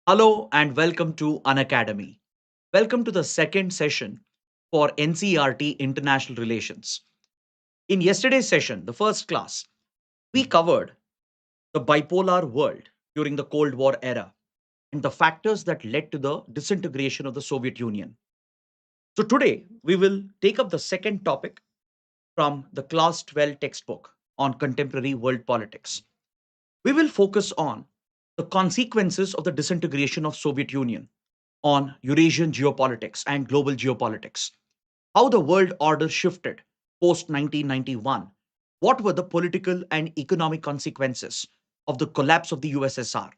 Hello and welcome to Unacademy. Welcome to the second session for NCERT International Relations. In yesterday's session, the first class, we covered the bipolar world during the Cold War era and the factors that led to the disintegration of the Soviet Union. So today, we will take up the second topic from the class 12 textbook on contemporary world politics. We will focus on the consequences of the disintegration of Soviet Union on Eurasian geopolitics and global geopolitics. How the world order shifted post 1991. What were the political and economic consequences of the collapse of the USSR?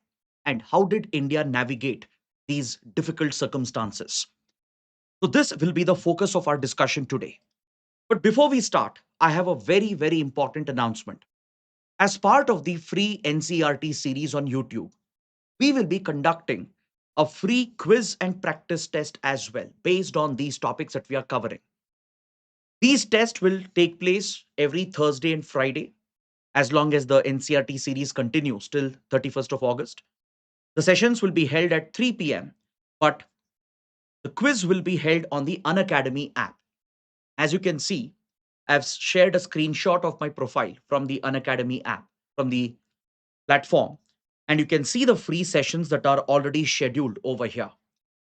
And how did India navigate these difficult circumstances? So, this will be the focus of our discussion today. But before we start, I have a very important announcement. As part of the free NCRT series on YouTube, we will be conducting a free quiz and practice test as well based on these topics that we are covering. These tests will take place every Thursday and Friday as long as the NCRT series continues till 31st of August. The sessions will be held at 3 p.m., but the quiz will be held on the Unacademy app. As you can see, I've shared a screenshot of my profile from the Unacademy app, from the platform, and you can see the free sessions that are already scheduled over here.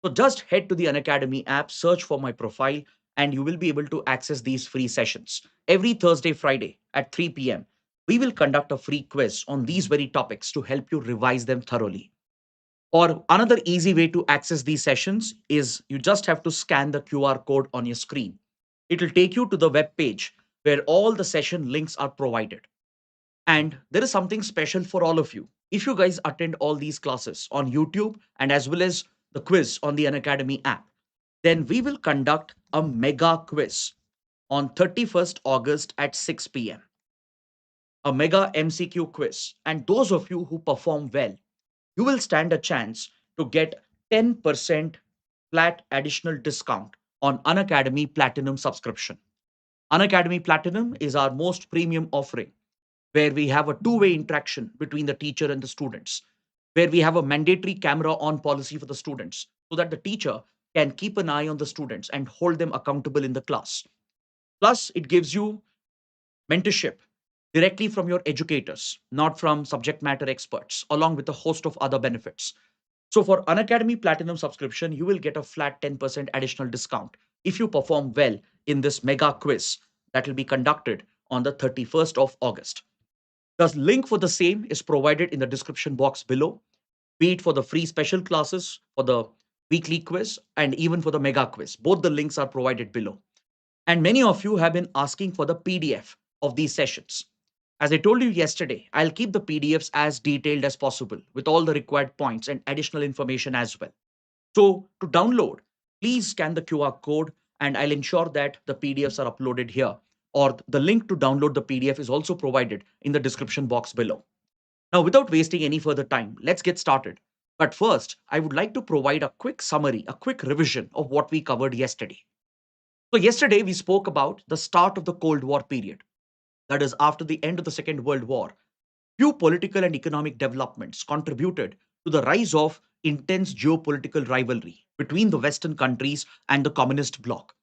So just head to the Unacademy app, search for my profile, and you will be able to access these free sessions. Every Thursday, Friday at 3 p.m., we will conduct a free quiz on these very topics to help you revise them thoroughly. Or another easy way to access these sessions is you just have to scan the QR code on your screen. It will take you to the web page where all the session links are provided. And there is something special for all of you. If you guys attend all these classes on YouTube and as well as the quiz on the Unacademy app, then we will conduct a mega quiz on 31st August at 6 p.m. A mega MCQ quiz. And those of you who perform well, you will stand a chance to get 10% flat additional discount on Unacademy Platinum subscription. Unacademy Platinum is our most premium offering where we have a two-way interaction between the teacher and the students, where we have a mandatory camera on policy for the students so that the teacher can keep an eye on the students and hold them accountable in the class. Plus, it gives you mentorship directly from your educators, not from subject matter experts, along with a host of other benefits. So for Unacademy Platinum subscription, you will get a flat 10% additional discount if you perform well in this mega quiz that will be conducted on the 31st of August. The link for the same is provided in the description box below, be it for the free special classes, for the weekly quiz, and even for the mega quiz. Both the links are provided below. And many of you have been asking for the PDF of these sessions. As I told you yesterday, I'll keep the PDFs as detailed as possible with all the required points and additional information as well. So to download, please scan the QR code and I'll ensure that the PDFs are uploaded here, or the link to download the PDF is also provided in the description box below. Now, without wasting any further time, let's get started. But first, I would like to provide a quick summary, a quick revision of what we covered yesterday. So, yesterday we spoke about the start of the Cold War period, that is, after the end of the Second World War. Few political and economic developments contributed to the rise of intense geopolitical rivalry between the Western countries and the communist bloc,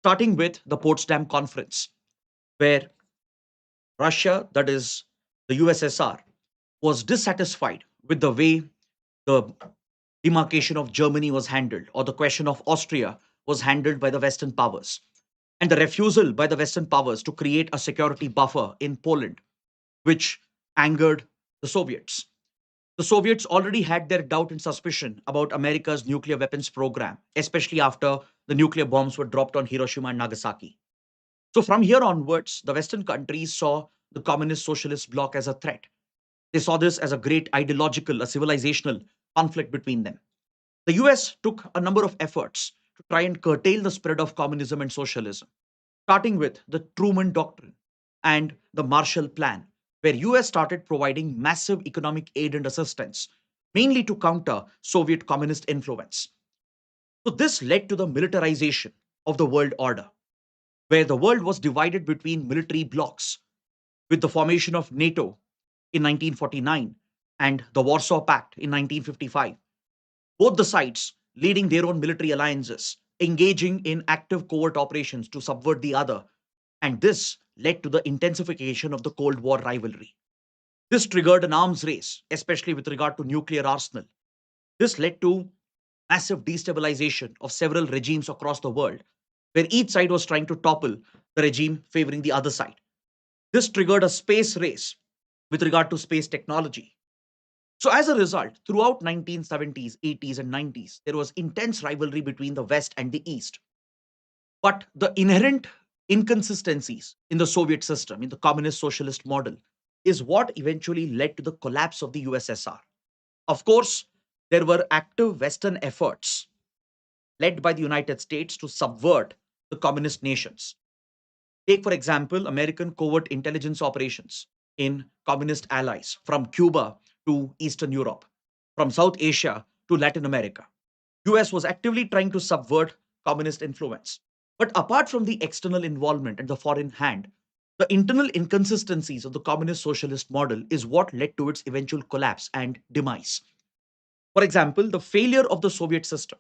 starting with the Potsdam Conference, where Russia, that is the USSR, was dissatisfied with the way the demarcation of Germany was handled, or the question of Austria was handled by the Western powers, and the refusal by the Western powers to create a security buffer in Poland, which angered the Soviets. The Soviets already had their doubt and suspicion about America's nuclear weapons program, especially after the nuclear bombs were dropped on Hiroshima and Nagasaki. So, from here onwards, the Western countries saw the communist socialist bloc as a threat. They saw this as a great ideological, a civilizational conflict between them. The US took a number of efforts to try and curtail the spread of communism and socialism, starting with the Truman Doctrine and the Marshall Plan, where US started providing massive economic aid and assistance, mainly to counter Soviet communist influence. So this led to the militarization of the world order, where the world was divided between military blocs with the formation of NATO in 1949 and the Warsaw Pact in 1955. both the sides leading their own military alliances, engaging in active covert operations to subvert the other, and this led to the intensification of the Cold War rivalry. This triggered an arms race, especially with regard to nuclear arsenal. This led to massive destabilization of several regimes across the world, where each side was trying to topple the regime favoring the other side. This triggered a space race with regard to space technology. So, as a result, throughout 1970s, 80s, and 90s, there was intense rivalry between the West and the East. But the inherent inconsistencies in the Soviet system, in the communist socialist model, is what eventually led to the collapse of the USSR. Of course, there were active Western efforts led by the United States to subvert the communist nations. Take, for example, American covert intelligence operations in communist allies from Cuba to Eastern Europe, from South Asia to Latin America. US was actively trying to subvert communist influence. But apart from the external involvement and the foreign hand, the internal inconsistencies of the communist socialist model is what led to its eventual collapse and demise. For example, the failure of the Soviet system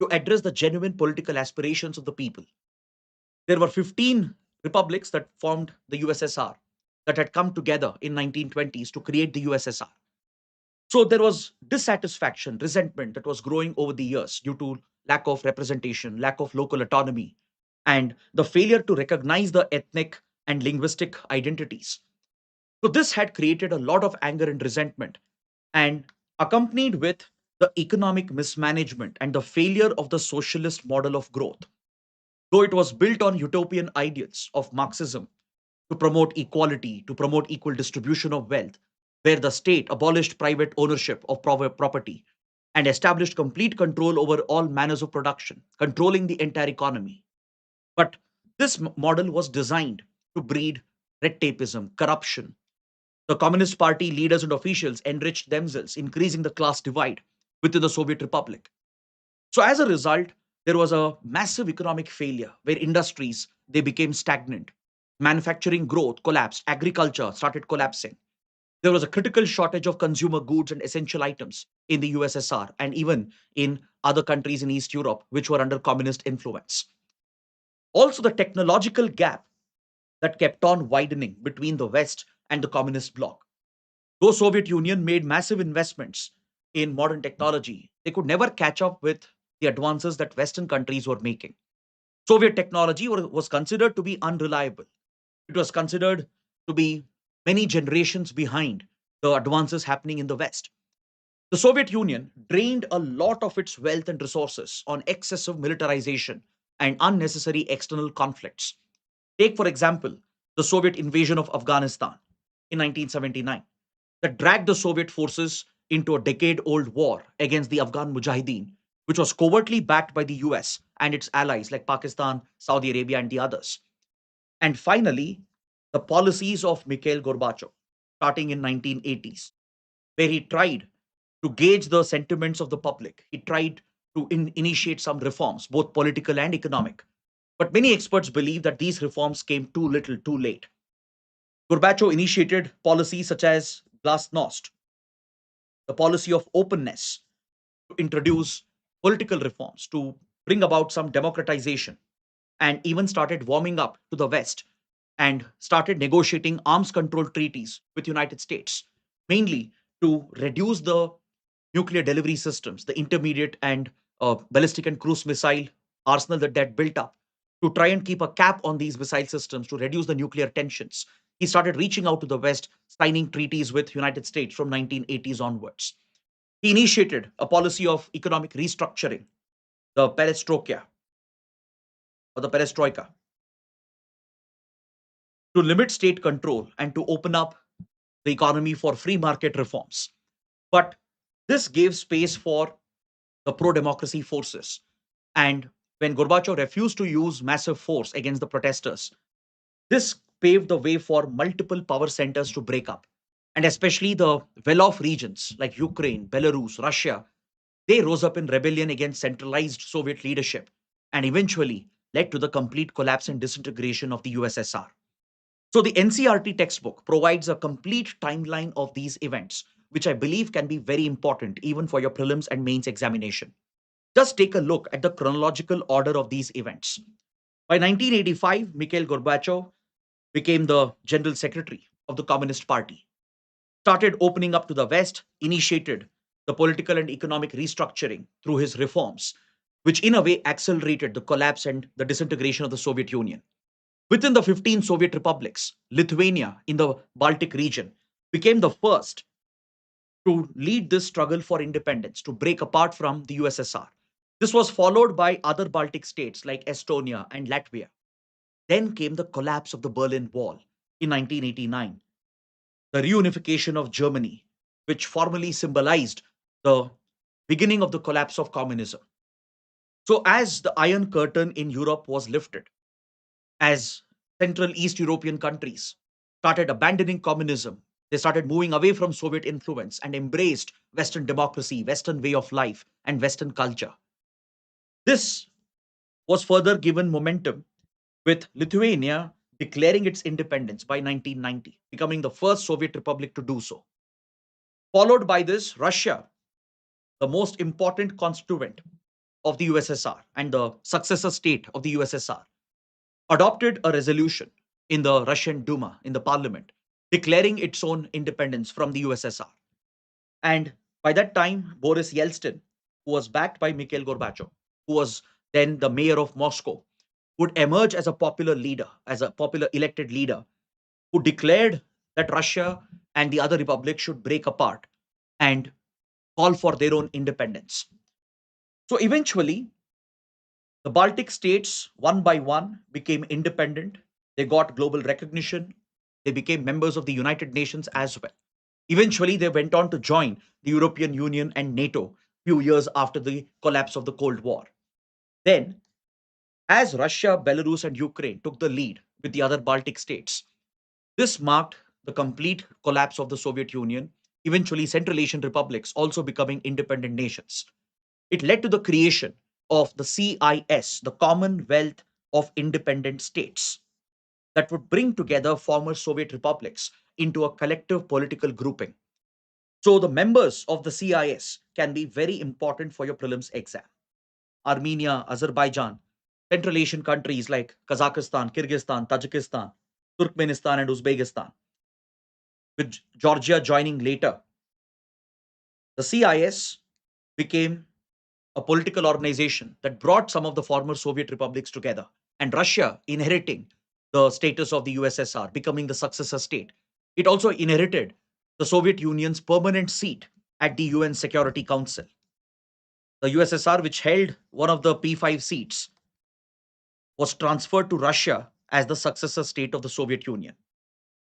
to address the genuine political aspirations of the people. There were 15 republics that formed the USSR that had come together in 1920s to create the USSR. So there was dissatisfaction, resentment that was growing over the years due to lack of representation, lack of local autonomy, and the failure to recognize the ethnic and linguistic identities. So this had created a lot of anger and resentment, and accompanied with the economic mismanagement and the failure of the socialist model of growth. Though it was built on utopian ideals of Marxism to promote equality, to promote equal distribution of wealth, where the state abolished private ownership of property and established complete control over all manners of production, controlling the entire economy. But this model was designed to breed red tapeism, corruption. The Communist Party leaders and officials enriched themselves, increasing the class divide within the Soviet Republic. So as a result, there was a massive economic failure where industries they became stagnant. Manufacturing growth collapsed, agriculture started collapsing. There was a critical shortage of consumer goods and essential items in the USSR and even in other countries in East Europe which were under communist influence. Also the technological gap that kept on widening between the West and the communist bloc. Though Soviet Union made massive investments in modern technology, they could never catch up with the advances that Western countries were making. Soviet technology was considered to be unreliable. It was considered to be many generations behind the advances happening in the West. The Soviet Union drained a lot of its wealth and resources on excessive militarization and unnecessary external conflicts. Take, for example, the Soviet invasion of Afghanistan in 1979 that dragged the Soviet forces into a decade old war against the Afghan Mujahideen, which was covertly backed by the US and its allies like Pakistan, Saudi Arabia, and the others. And finally, the policies of Mikhail Gorbachev, starting in 1980s, where he tried to gauge the sentiments of the public. He tried to initiate some reforms, both political and economic. But many experts believe that these reforms came too little, too late. Gorbachev initiated policies such as glasnost, the policy of openness, to introduce political reforms, to bring about some democratization, and even started warming up to the West and started negotiating arms control treaties with United States, mainly to reduce the nuclear delivery systems, the intermediate and ballistic and cruise missile arsenal that built up, to try and keep a cap on these missile systems to reduce the nuclear tensions. He started reaching out to the West, signing treaties with United States from 1980s onwards. He initiated a policy of economic restructuring, the perestroika or the perestroika, to limit state control and to open up the economy for free market reforms. But this gave space for the pro democracy forces. And when Gorbachev refused to use massive force against the protesters, this paved the way for multiple power centers to break up. And especially the well off regions like Ukraine, Belarus, Russia, they rose up in rebellion against centralized Soviet leadership and eventually led to the complete collapse and disintegration of the USSR. So the NCERT textbook provides a complete timeline of these events which I believe can be very important even for your prelims and mains examination. Just take a look at the chronological order of these events. By 1985, Mikhail Gorbachev became the General Secretary of the Communist Party, started opening up to the West, initiated the political and economic restructuring through his reforms, which in a way accelerated the collapse and the disintegration of the Soviet Union. Within the 15 Soviet republics, Lithuania in the Baltic region became the first to lead this struggle for independence, to break apart from the USSR. This was followed by other Baltic states like Estonia and Latvia. Then came the collapse of the Berlin Wall in 1989, the reunification of Germany, which formally symbolized the beginning of the collapse of communism. So, as the Iron Curtain in Europe was lifted, as Central East European countries started abandoning communism, they started moving away from Soviet influence and embraced Western democracy, Western way of life, and Western culture. This was further given momentum with Lithuania declaring its independence by 1990, becoming the first Soviet republic to do so. Followed by this, Russia, the most important constituent of the USSR and the successor state of the USSR, adopted a resolution in the Russian Duma, in the parliament, declaring its own independence from the USSR. And by that time, Boris Yeltsin, who was backed by Mikhail Gorbachev, who was then the mayor of Moscow, would emerge as a popular leader, as a popular elected leader, who declared that Russia and the other republics should break apart and call for their own independence. So eventually, the Baltic states, one by one, became independent. They got global recognition. They became members of the United Nations as well. Eventually, they went on to join the European Union and NATO few years after the collapse of the Cold War. Then, as Russia, Belarus, and Ukraine took the lead with the other Baltic states, this marked the complete collapse of the Soviet Union, eventually, Central Asian republics also becoming independent nations. It led to the creation of the CIS, the Commonwealth of Independent States, that would bring together former Soviet republics into a collective political grouping. So, the members of the CIS can be very important for your prelims exam. Armenia, Azerbaijan, Central Asian countries like Kazakhstan, Kyrgyzstan, Tajikistan, Turkmenistan, and Uzbekistan, with Georgia joining later. The CIS became a political organization that brought some of the former Soviet republics together, and Russia inheriting the status of the USSR, becoming the successor state. It also inherited the Soviet Union's permanent seat at the UN Security Council. The USSR, which held one of the P5 seats, was transferred to Russia as the successor state of the Soviet Union.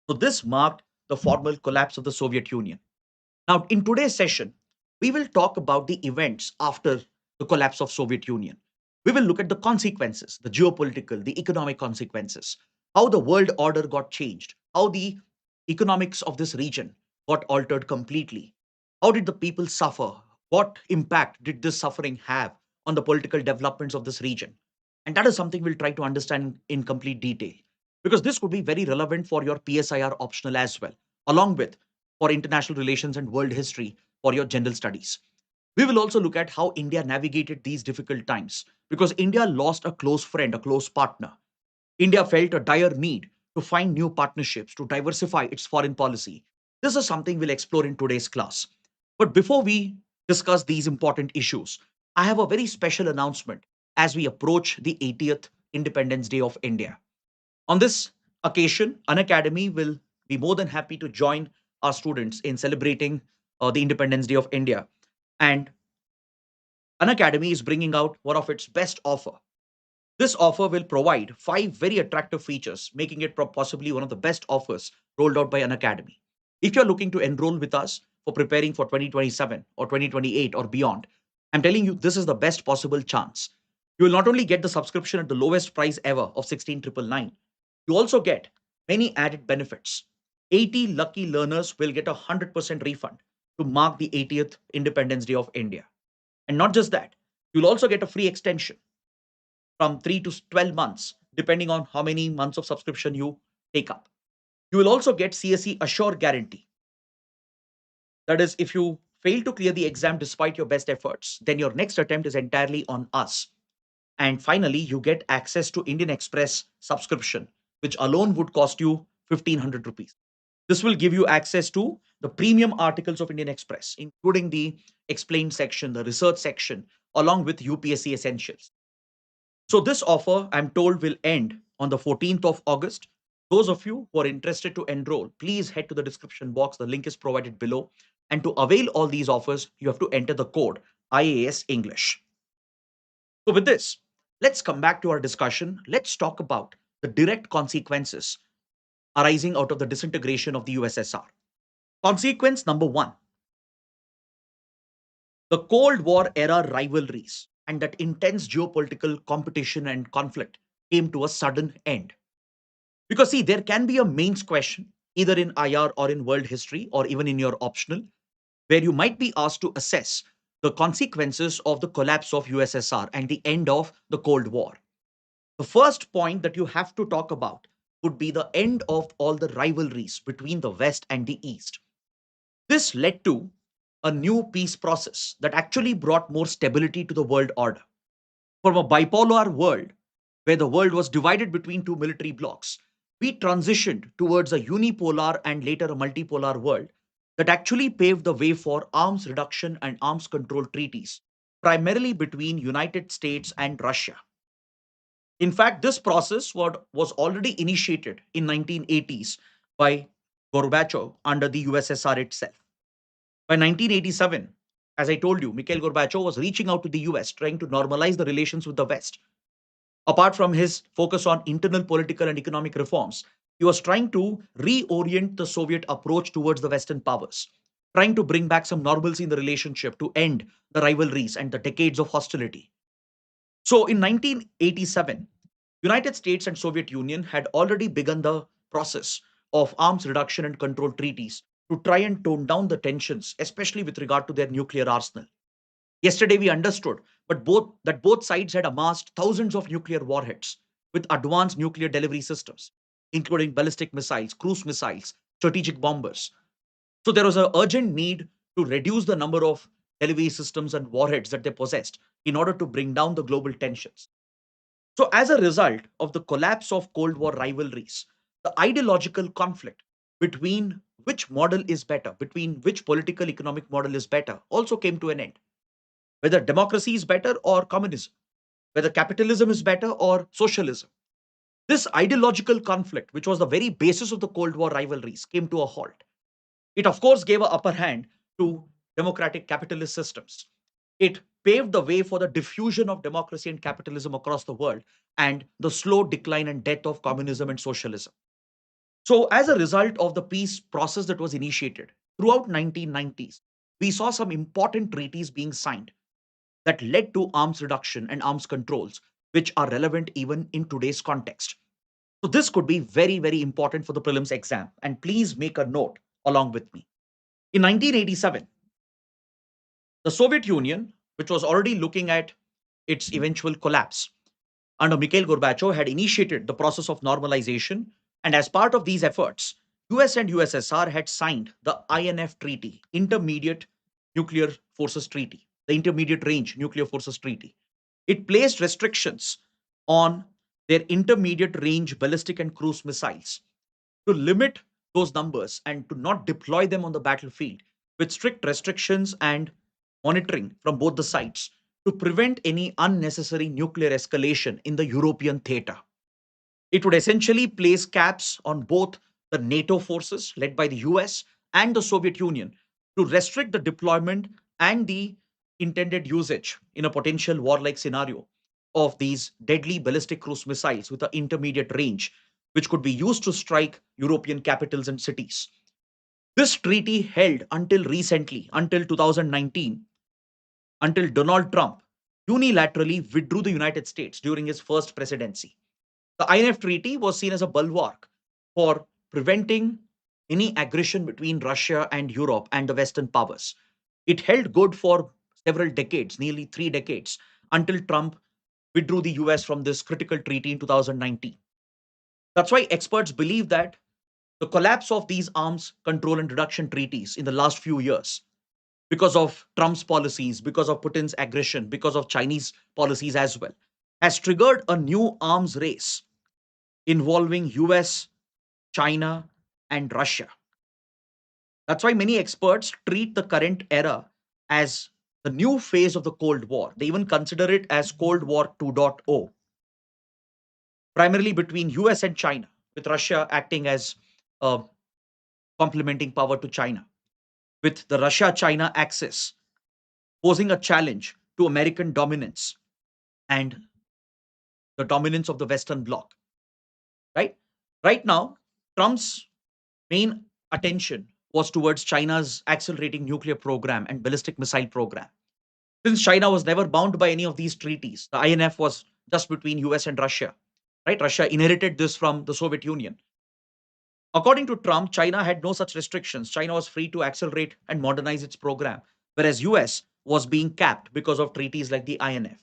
So, this marked the formal collapse of the Soviet Union. Now, in today's session, we will talk about the events after the collapse of Soviet Union. We will look at the consequences, the geopolitical, the economic consequences, how the world order got changed, how the economics of this region got altered completely. How did the people suffer? What impact did this suffering have on the political developments of this region? And that is something we'll try to understand in complete detail because this could be very relevant for your PSIR optional as well, along with for international relations and world history for your general studies. We will also look at how India navigated these difficult times because India lost a close friend, a close partner. India felt a dire need to find new partnerships to diversify its foreign policy. This is something we'll explore in today's class. But before we discuss these important issues, I have a very special announcement as we approach the 80th Independence Day of India. On this occasion, Unacademy will be more than happy to join our students in celebrating the Independence Day of India. And Unacademy is bringing out one of its best offer. This offer will provide five very attractive features, making it possibly one of the best offers rolled out by Unacademy. If you're looking to enroll with us for preparing for 2027 or 2028 or beyond, I'm telling you, this is the best possible chance. You will not only get the subscription at the lowest price ever of 16,999, you also get many added benefits. 80 lucky learners will get a 100% refund to mark the 80th Independence Day of India. And not just that, you'll also get a free extension from 3 to 12 months, depending on how many months of subscription you take up. You will also get CSE Assure guarantee. That is, if you fail to clear the exam despite your best efforts, then your next attempt is entirely on us. And finally, you get access to Indian Express subscription, which alone would cost you 1500 rupees. This will give you access to the premium articles of Indian Express, including the explained section, the research section, along with UPSC essentials. So, this offer, I'm told, will end on the 14th of August. Those of you who are interested to enroll, please head to the description box. The link is provided below. And to avail all these offers, you have to enter the code IAS English. So, with this, let's come back to our discussion. Let's talk about the direct consequences arising out of the disintegration of the USSR. Consequence number one, the Cold War era rivalries and that intense geopolitical competition and conflict came to a sudden end. Because, see, there can be a mains question, either in IR or in world history or even in your optional, where you might be asked to assess the consequences of the collapse of USSR and the end of the Cold War. The first point that you have to talk about would be the end of all the rivalries between the West and the East. This led to a new peace process that actually brought more stability to the world order. From a bipolar world, where the world was divided between two military blocs, we transitioned towards a unipolar and later a multipolar world that actually paved the way for arms reduction and arms control treaties, primarily between United States and Russia. In fact, this process was already initiated in 1980s by Gorbachev under the USSR itself. By 1987, as I told you, Mikhail Gorbachev was reaching out to the US, trying to normalize the relations with the West. Apart from his focus on internal political and economic reforms, he was trying to reorient the Soviet approach towards the Western powers, trying to bring back some normalcy in the relationship to end the rivalries and the decades of hostility. So in 1987, United States and Soviet Union had already begun the process of arms reduction and control treaties to try and tone down the tensions, especially with regard to their nuclear arsenal. Yesterday we understood that both sides had amassed thousands of nuclear warheads with advanced nuclear delivery systems, including ballistic missiles, cruise missiles, strategic bombers. So there was an urgent need to reduce the number of delivery systems and warheads that they possessed in order to bring down the global tensions. So, as a result of the collapse of Cold War rivalries, the ideological conflict between which model is better, between which political economic model is better, also came to an end. Whether democracy is better or communism, whether capitalism is better or socialism. This ideological conflict, which was the very basis of the Cold War rivalries, came to a halt. It, of course, gave an upper hand to democratic capitalist systems. It paved the way for the diffusion of democracy and capitalism across the world and the slow decline and death of communism and socialism. So, as a result of the peace process that was initiated throughout 1990s, we saw some important treaties being signed that led to arms reduction and arms controls, which are relevant even in today's context. So, this could be very, very important for the prelims exam. And please make a note along with me. In 1987, the Soviet Union, which was already looking at its eventual collapse, under Mikhail Gorbachev, had initiated the process of normalization. And as part of these efforts, US and USSR had signed the INF Treaty, Intermediate Nuclear Forces Treaty, the Intermediate Range Nuclear Forces Treaty. It placed restrictions on their intermediate range ballistic and cruise missiles to limit those numbers and to not deploy them on the battlefield with strict restrictions and monitoring from both the sides to prevent any unnecessary nuclear escalation in the European theater. It would essentially place caps on both the NATO forces led by the US and the Soviet Union to restrict the deployment and the intended usage in a potential warlike scenario of these deadly ballistic cruise missiles with an intermediate range, which could be used to strike European capitals and cities. This treaty held until recently, until 2019, until Donald Trump unilaterally withdrew the United States during his first presidency. The INF Treaty was seen as a bulwark for preventing any aggression between Russia and Europe and the Western powers. It held good for several decades, nearly 3 decades, until Trump withdrew the US from this critical treaty in 2019. That's why experts believe that The collapse of these arms control and reduction treaties in the last few years, because of Trump's policies, because of Putin's aggression, because of Chinese policies as well, has triggered a new arms race involving US, China, and Russia. That's why many experts treat the current era as the new phase of the Cold War. They even consider it as Cold War 2.0, primarily between US and China, with Russia acting as a complementing power to China, with the Russia China axis posing a challenge to American dominance and the dominance of the Western Bloc, right? Right now, Trump's main attention was towards China's accelerating nuclear program and ballistic missile program. Since China was never bound by any of these treaties, the INF was just between US and Russia, right? Russia inherited this from the Soviet Union. According to Trump, China had no such restrictions. China was free to accelerate and modernize its program, whereas US was being capped because of treaties like the INF.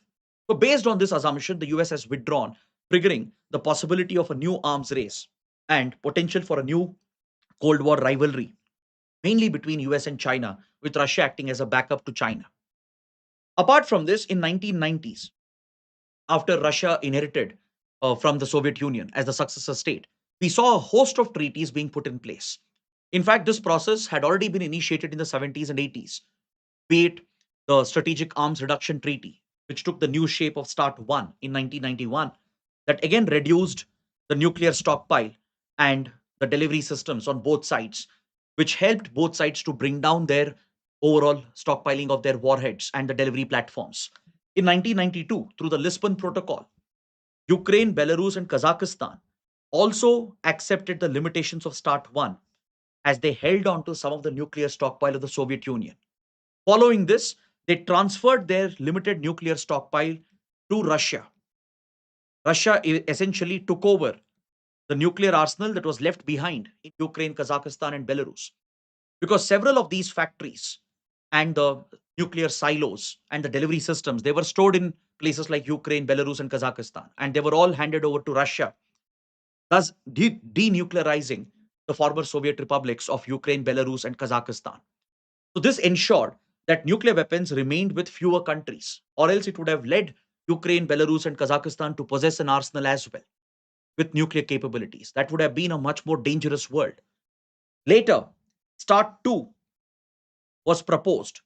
So, based on this assumption, the US has withdrawn, triggering the possibility of a new arms race and potential for a new Cold War rivalry, mainly between US and China, with Russia acting as a backup to China. Apart from this, in 1990s, after Russia inherited from the Soviet Union as the successor state, we saw a host of treaties being put in place. In fact, this process had already been initiated in the 70s and 80s, be it the Strategic Arms Reduction Treaty, which took the new shape of START 1 in 1991, that again reduced the nuclear stockpile and the delivery systems on both sides, which helped both sides to bring down their overall stockpiling of their warheads and the delivery platforms. In 1992, through the Lisbon Protocol, Ukraine, Belarus, and Kazakhstan also accepted the limitations of START 1 as they held on to some of the nuclear stockpile of the Soviet Union. Following this, they transferred their limited nuclear stockpile to Russia. Russia essentially took over the nuclear arsenal that was left behind in Ukraine, Kazakhstan, and Belarus, because several of these factories and the nuclear silos and the delivery systems, they were stored in places like Ukraine, Belarus, and Kazakhstan, and they were all handed over to Russia, thus denuclearizing the former Soviet republics of Ukraine, Belarus, and Kazakhstan. So this ensured that nuclear weapons remained with fewer countries, or else it would have led Ukraine, Belarus, and Kazakhstan to possess an arsenal as well with nuclear capabilities. That would have been a much more dangerous world. Later, START 2 was proposed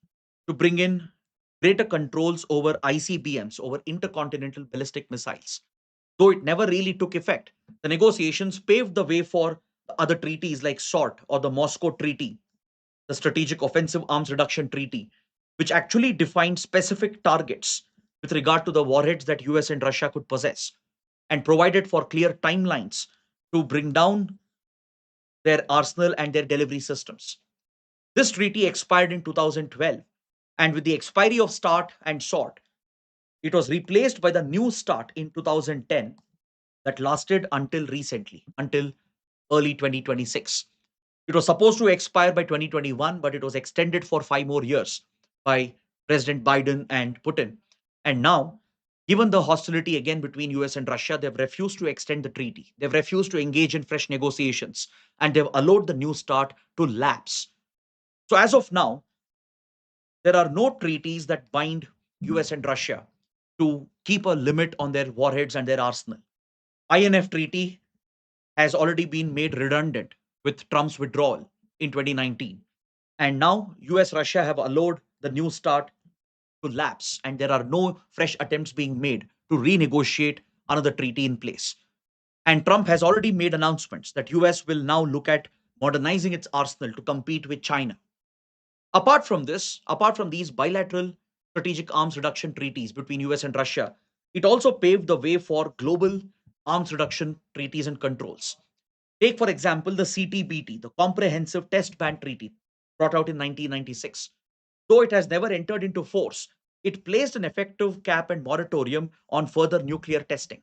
to bring in greater controls over ICBMs, over intercontinental ballistic missiles. Though it never really took effect, the negotiations paved the way for other treaties like SORT or the Moscow Treaty, the Strategic Offensive Arms Reduction Treaty, which actually defined specific targets with regard to the warheads that US and Russia could possess and provided for clear timelines to bring down their arsenal and their delivery systems. This treaty expired in 2012, and with the expiry of START and SORT, it was replaced by the new START in 2010 that lasted until recently, until early 2026. It was supposed to expire by 2021, but it was extended for 5 more years by President Biden and Putin. And now, given the hostility again between US and Russia, they've refused to extend the treaty. They've refused to engage in fresh negotiations, and they've allowed the new START to lapse. So, as of now, there are no treaties that bind US and Russia to keep a limit on their warheads and their arsenal. INF treaty has already been made redundant with Trump's withdrawal in 2019. And now US Russia have allowed the new START to lapse, and there are no fresh attempts being made to renegotiate another treaty in place. And Trump has already made announcements that US will now look at modernizing its arsenal to compete with China. Apart from these bilateral strategic arms reduction treaties between US and Russia, it also paved the way for global arms reduction treaties and controls. Take, for example, the CTBT, the Comprehensive Test Ban Treaty, brought out in 1996. Though it has never entered into force, it placed an effective cap and moratorium on further nuclear testing.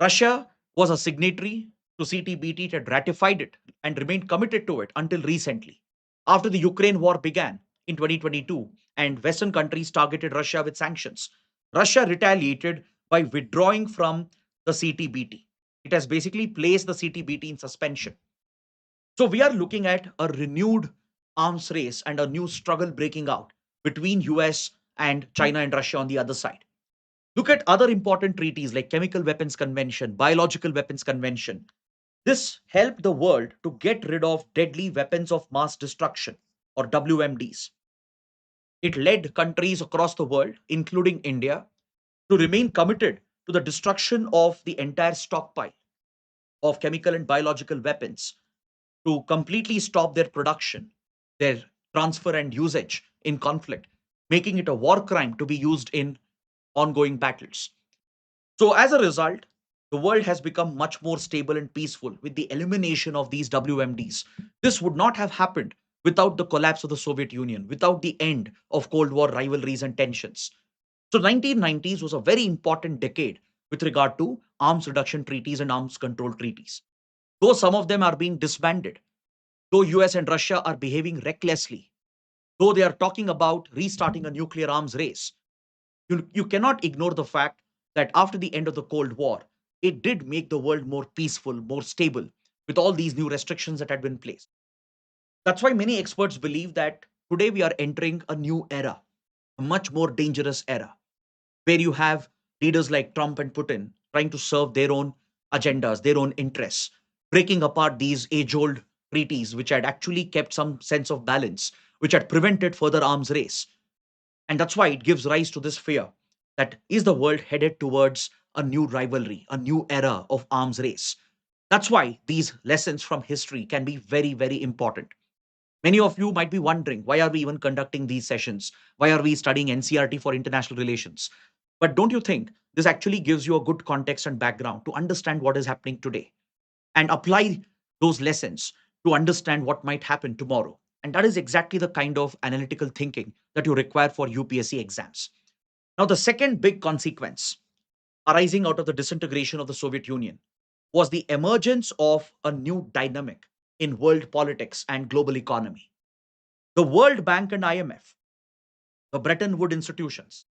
Russia was a signatory to CTBT, it had ratified it and remained committed to it until recently. After the Ukraine war began in 2022 and Western countries targeted Russia with sanctions, Russia retaliated by withdrawing from the CTBT. It has basically placed the CTBT in suspension. So we are looking at a renewed arms race and a new struggle breaking out between US and China and Russia on the other side. Look at other important treaties like Chemical Weapons Convention, Biological Weapons Convention. This helped the world to get rid of deadly weapons of mass destruction or WMDs. It led countries across the world, including India, to remain committed to the destruction of the entire stockpile of chemical and biological weapons, to completely stop their production, their transfer and usage in conflict, making it a war crime to be used in ongoing battles. So, as a result, the world has become much more stable and peaceful with the elimination of these WMDs. This would not have happened without the collapse of the Soviet Union, without the end of Cold War rivalries and tensions. So 1990s was a very important decade with regard to arms reduction treaties and arms control treaties. Though some of them are being disbanded, though US and Russia are behaving recklessly, though they are talking about restarting a nuclear arms race, you cannot ignore the fact that after the end of the Cold War, it did make the world more peaceful, more stable, with all these new restrictions that had been placed. That's why many experts believe that today we are entering a new era, a much more dangerous era, where you have leaders like Trump and Putin trying to serve their own agendas, their own interests, breaking apart these age old treaties, which had actually kept some sense of balance, which had prevented further arms race. And that's why it gives rise to this fear that is the world headed towards a new rivalry, a new era of arms race. That's why these lessons from history can be very, very important. Many of you might be wondering, why are we even conducting these sessions? Why are we studying NCERT for international relations? But don't you think this actually gives you a good context and background to understand what is happening today and apply those lessons to understand what might happen tomorrow? And that is exactly the kind of analytical thinking that you require for UPSC exams. Now, the second big consequence arising out of the disintegration of the Soviet Union was the emergence of a new dynamic in world politics and global economy. The World Bank and IMF, the Bretton Woods institutions,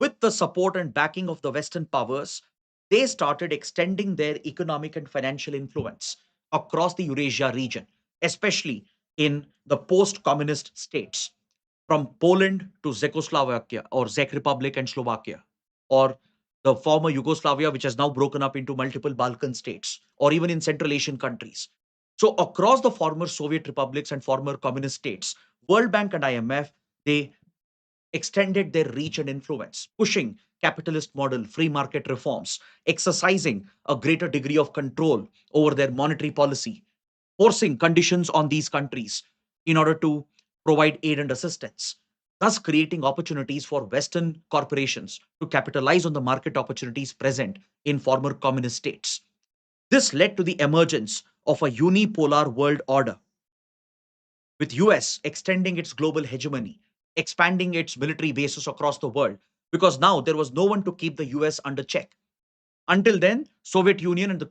with the support and backing of the Western powers, they started extending their economic and financial influence across the Eurasia region, especially in the post communist states, from Poland to Czechoslovakia or Czech Republic and Slovakia, or the former Yugoslavia, which has now broken up into multiple Balkan states, or even in Central Asian countries. So, across the former Soviet republics and former communist states, World Bank and IMF, they extended their reach and influence, pushing capitalist model, free market reforms, exercising a greater degree of control over their monetary policy, forcing conditions on these countries in order to provide aid and assistance, thus creating opportunities for Western corporations to capitalize on the market opportunities present in former communist states. This led to the emergence of a unipolar world order, with US extending its global hegemony, expanding its military bases across the world, because now there was no one to keep the US under check. Until then, Soviet Union and the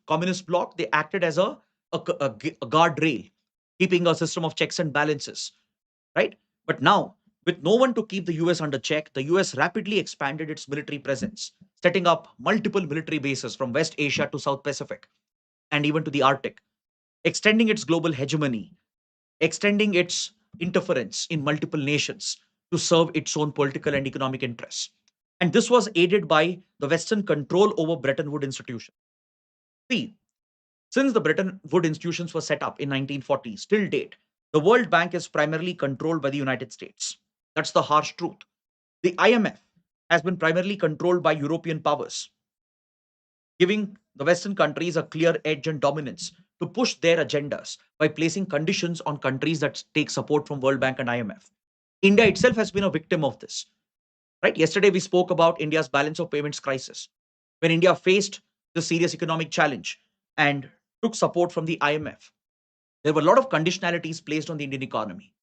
communist bloc, they acted as a guardrail, keeping a system of checks and balances, right? But now, with no one to keep the US under check, the US rapidly expanded its military presence, setting up multiple military bases from West Asia to South Pacific and even to the Arctic, extending its global hegemony, extending its interference in multiple nations to serve its own political and economic interests. And this was aided by the Western control over Bretton Woods institutions. See, since the Bretton Woods institutions were set up in 1940s till date, the World Bank is primarily controlled by the United States. That's the harsh truth. The IMF has been primarily controlled by European powers, giving the Western countries a clear edge and dominance to push their agendas by placing conditions on countries that take support from World Bank and IMF. India itself has been a victim of this, right? Yesterday we spoke about India's balance of payments crisis. When India faced the serious economic challenge and took support from the IMF, there were a lot of conditionalities placed on the Indian economy.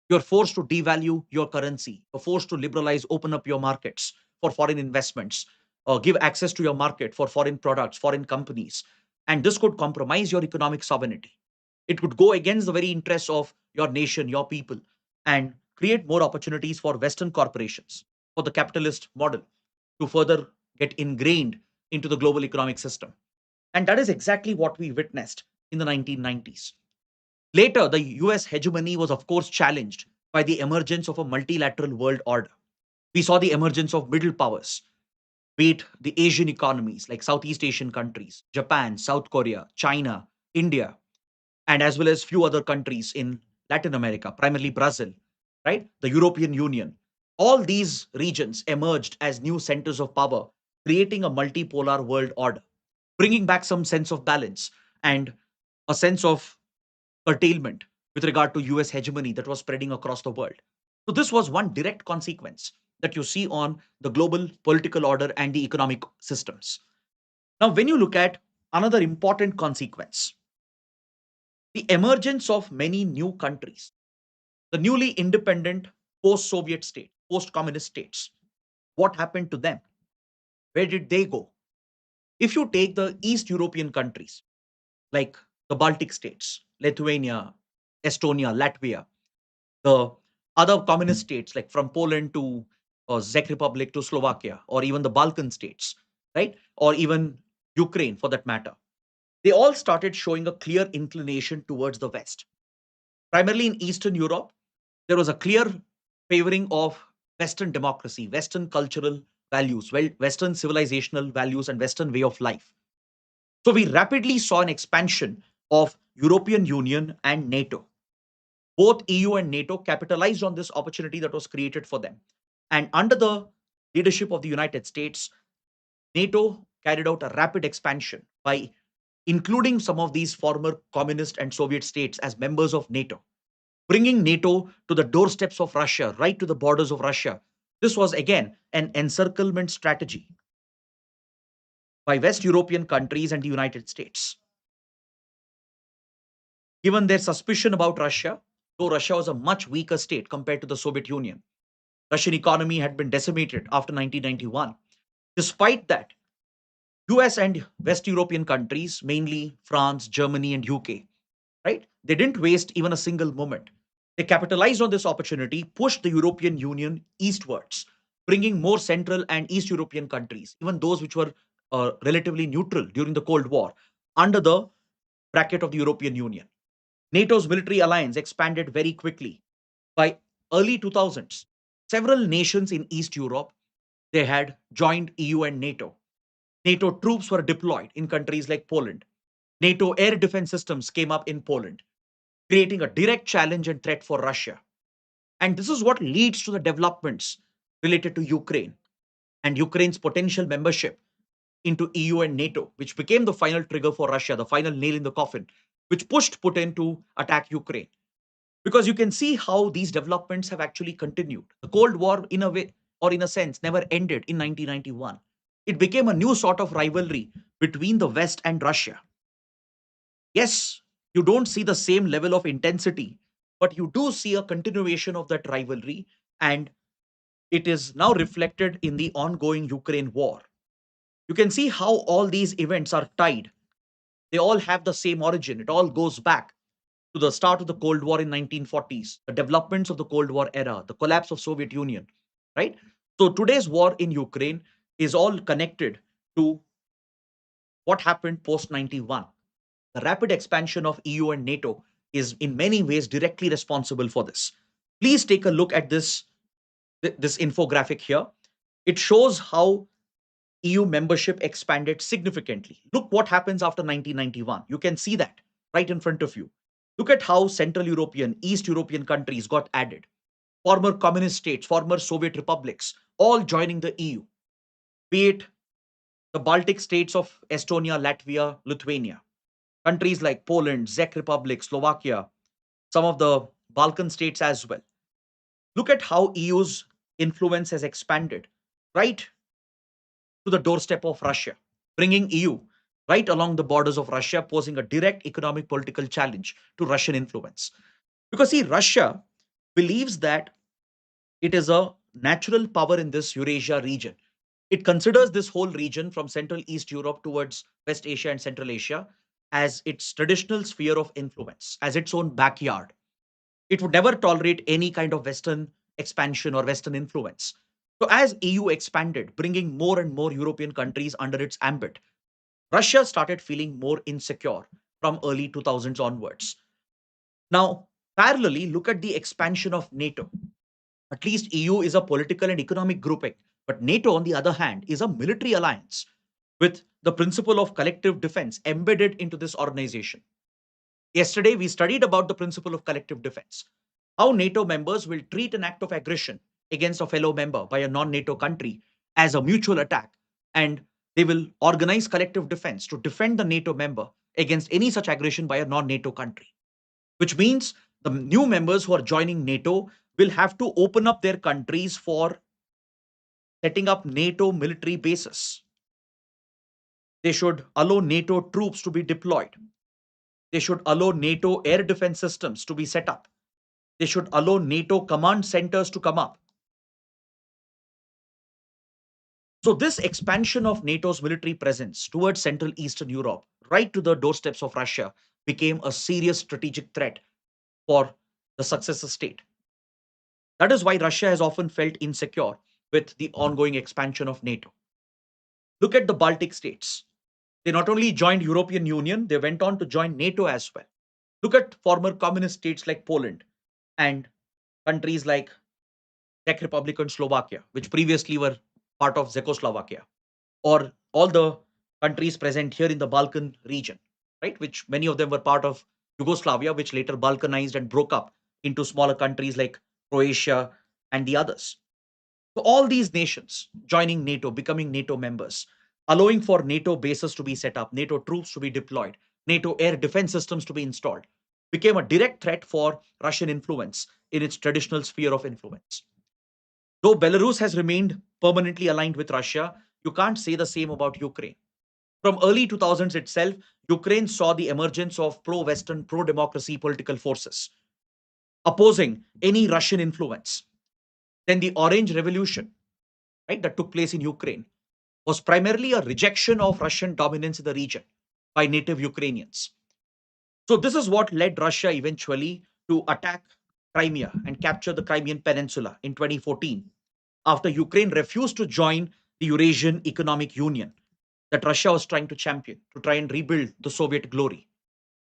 You're forced to devalue your currency. You're forced to liberalize, open up your markets for foreign investments, give access to your market for foreign products, foreign companies. And this could compromise your economic sovereignty. It could go against the very interests of your nation, your people, and create more opportunities for Western corporations, for the capitalist model to further get ingrained into the global economic system. And that is exactly what we witnessed in the 1990s. Later, the US hegemony was, of course, challenged by the emergence of a multilateral world order. We saw the emergence of middle powers, be it the Asian economies like Southeast Asian countries, Japan, South Korea, China, India, and as well as few other countries in Latin America, primarily Brazil, right? The European Union. All these regions emerged as new centers of power, creating a multipolar world order, bringing back some sense of balance and a sense of curtailment with regard to US hegemony that was spreading across the world. So, this was one direct consequence that you see on the global political order and the economic systems. Now, when you look at another important consequence, the emergence of many new countries, the newly independent post Soviet state, post communist states, what happened to them? Where did they go? If you take the East European countries like the Baltic states, Lithuania, Estonia, Latvia, the other communist states like from Poland to Czech Republic to Slovakia, or even the Balkan states, right? Or even Ukraine for that matter, they all started showing a clear inclination towards the West. Primarily in Eastern Europe, there was a clear favoring of Western democracy, Western cultural values, Western civilizational values, and Western way of life. So we rapidly saw an expansion of European Union and NATO. Both EU and NATO capitalized on this opportunity that was created for them. And under the leadership of the United States, NATO carried out a rapid expansion by including some of these former communist and Soviet states as members of NATO, bringing NATO to the doorsteps of Russia, right to the borders of Russia. This was again an encirclement strategy by West European countries and the United States. Given their suspicion about Russia, though Russia was a much weaker state compared to the Soviet Union, Russian economy had been decimated after 1991. Despite that, US and West European countries, mainly France, Germany, and UK, right? They didn't waste even a single moment. They capitalized on this opportunity, pushed the European Union eastwards, bringing more Central and East European countries, even those which were relatively neutral during the Cold War, under the bracket of the European Union. NATO's military alliance expanded very quickly. By early 2000s, several nations in East Europe, they had joined EU and NATO. NATO troops were deployed in countries like Poland. NATO air defense systems came up in Poland, creating a direct challenge and threat for Russia. And this is what leads to the developments related to Ukraine and Ukraine's potential membership into EU and NATO, which became the final trigger for Russia, the final nail in the coffin, which pushed Putin to attack Ukraine. Because you can see how these developments have actually continued. The Cold War, in a way or in a sense, never ended in 1991. It became a new sort of rivalry between the West and Russia. Yes, you don't see the same level of intensity, but you do see a continuation of that rivalry, and it is now reflected in the ongoing Ukraine war. You can see how all these events are tied. They all have the same origin. It all goes back to the start of the Cold War in 1940s, the developments of the Cold War era, the collapse of Soviet Union, right? So today's war in Ukraine is all connected to what happened post 91. The rapid expansion of EU and NATO is in many ways directly responsible for this. Please take a look at this infographic here. It shows how EU membership expanded significantly. Look what happens after 1991. You can see that right in front of you. Look at how Central European, East European countries got added. Former communist states, former Soviet republics, all joining the EU. Be it the Baltic states of Estonia, Latvia, Lithuania, countries like Poland, Czech Republic, Slovakia, some of the Balkan states as well. Look at how EU's influence has expanded right to the doorstep of Russia, bringing EU right along the borders of Russia, posing a direct economic political challenge to Russian influence. Because, see, Russia believes that it is a natural power in this Eurasia region. It considers this whole region from Central East Europe towards West Asia and Central Asia as its traditional sphere of influence, as its own backyard. It would never tolerate any kind of Western expansion or Western influence. So, as EU expanded, bringing more and more European countries under its ambit, Russia started feeling more insecure from early 2000s onwards. Now, parallelly, look at the expansion of NATO. At least EU is a political and economic grouping, but NATO, on the other hand, is a military alliance with the principle of collective defense embedded into this organization. Yesterday, we studied about the principle of collective defense, how NATO members will treat an act of aggression against a fellow member by a non NATO country as a mutual attack, and they will organize collective defense to defend the NATO member against any such aggression by a non NATO country, which means the new members who are joining NATO will have to open up their countries for setting up NATO military bases. They should allow NATO troops to be deployed. They should allow NATO air defense systems to be set up. They should allow NATO command centers to come up. So, this expansion of NATO's military presence towards Central Eastern Europe, right to the doorsteps of Russia, became a serious strategic threat for the successor state. That is why Russia has often felt insecure with the ongoing expansion of NATO. Look at the Baltic states. They not only joined European Union, they went on to join NATO as well. Look at former communist states like Poland and countries like Czech Republic and Slovakia, which previously were part of Czechoslovakia, or all the countries present here in the Balkan region, right? Which many of them were part of Yugoslavia, which later balkanized and broke up into smaller countries like Croatia and the others. So all these nations joining NATO, becoming NATO members, allowing for NATO bases to be set up, NATO troops to be deployed, NATO air defense systems to be installed, became a direct threat for Russian influence in its traditional sphere of influence. Though Belarus has remained permanently aligned with Russia, you can't say the same about Ukraine. From early 2000s itself, Ukraine saw the emergence of pro-Western, pro-democracy political forces opposing any Russian influence. Then the Orange Revolution, right, that took place in Ukraine was primarily a rejection of Russian dominance in the region by native Ukrainians. So this is what led Russia eventually to attack Crimea and capture the Crimean Peninsula in 2014 after Ukraine refused to join the Eurasian Economic Union that Russia was trying to champion to try and rebuild the Soviet glory.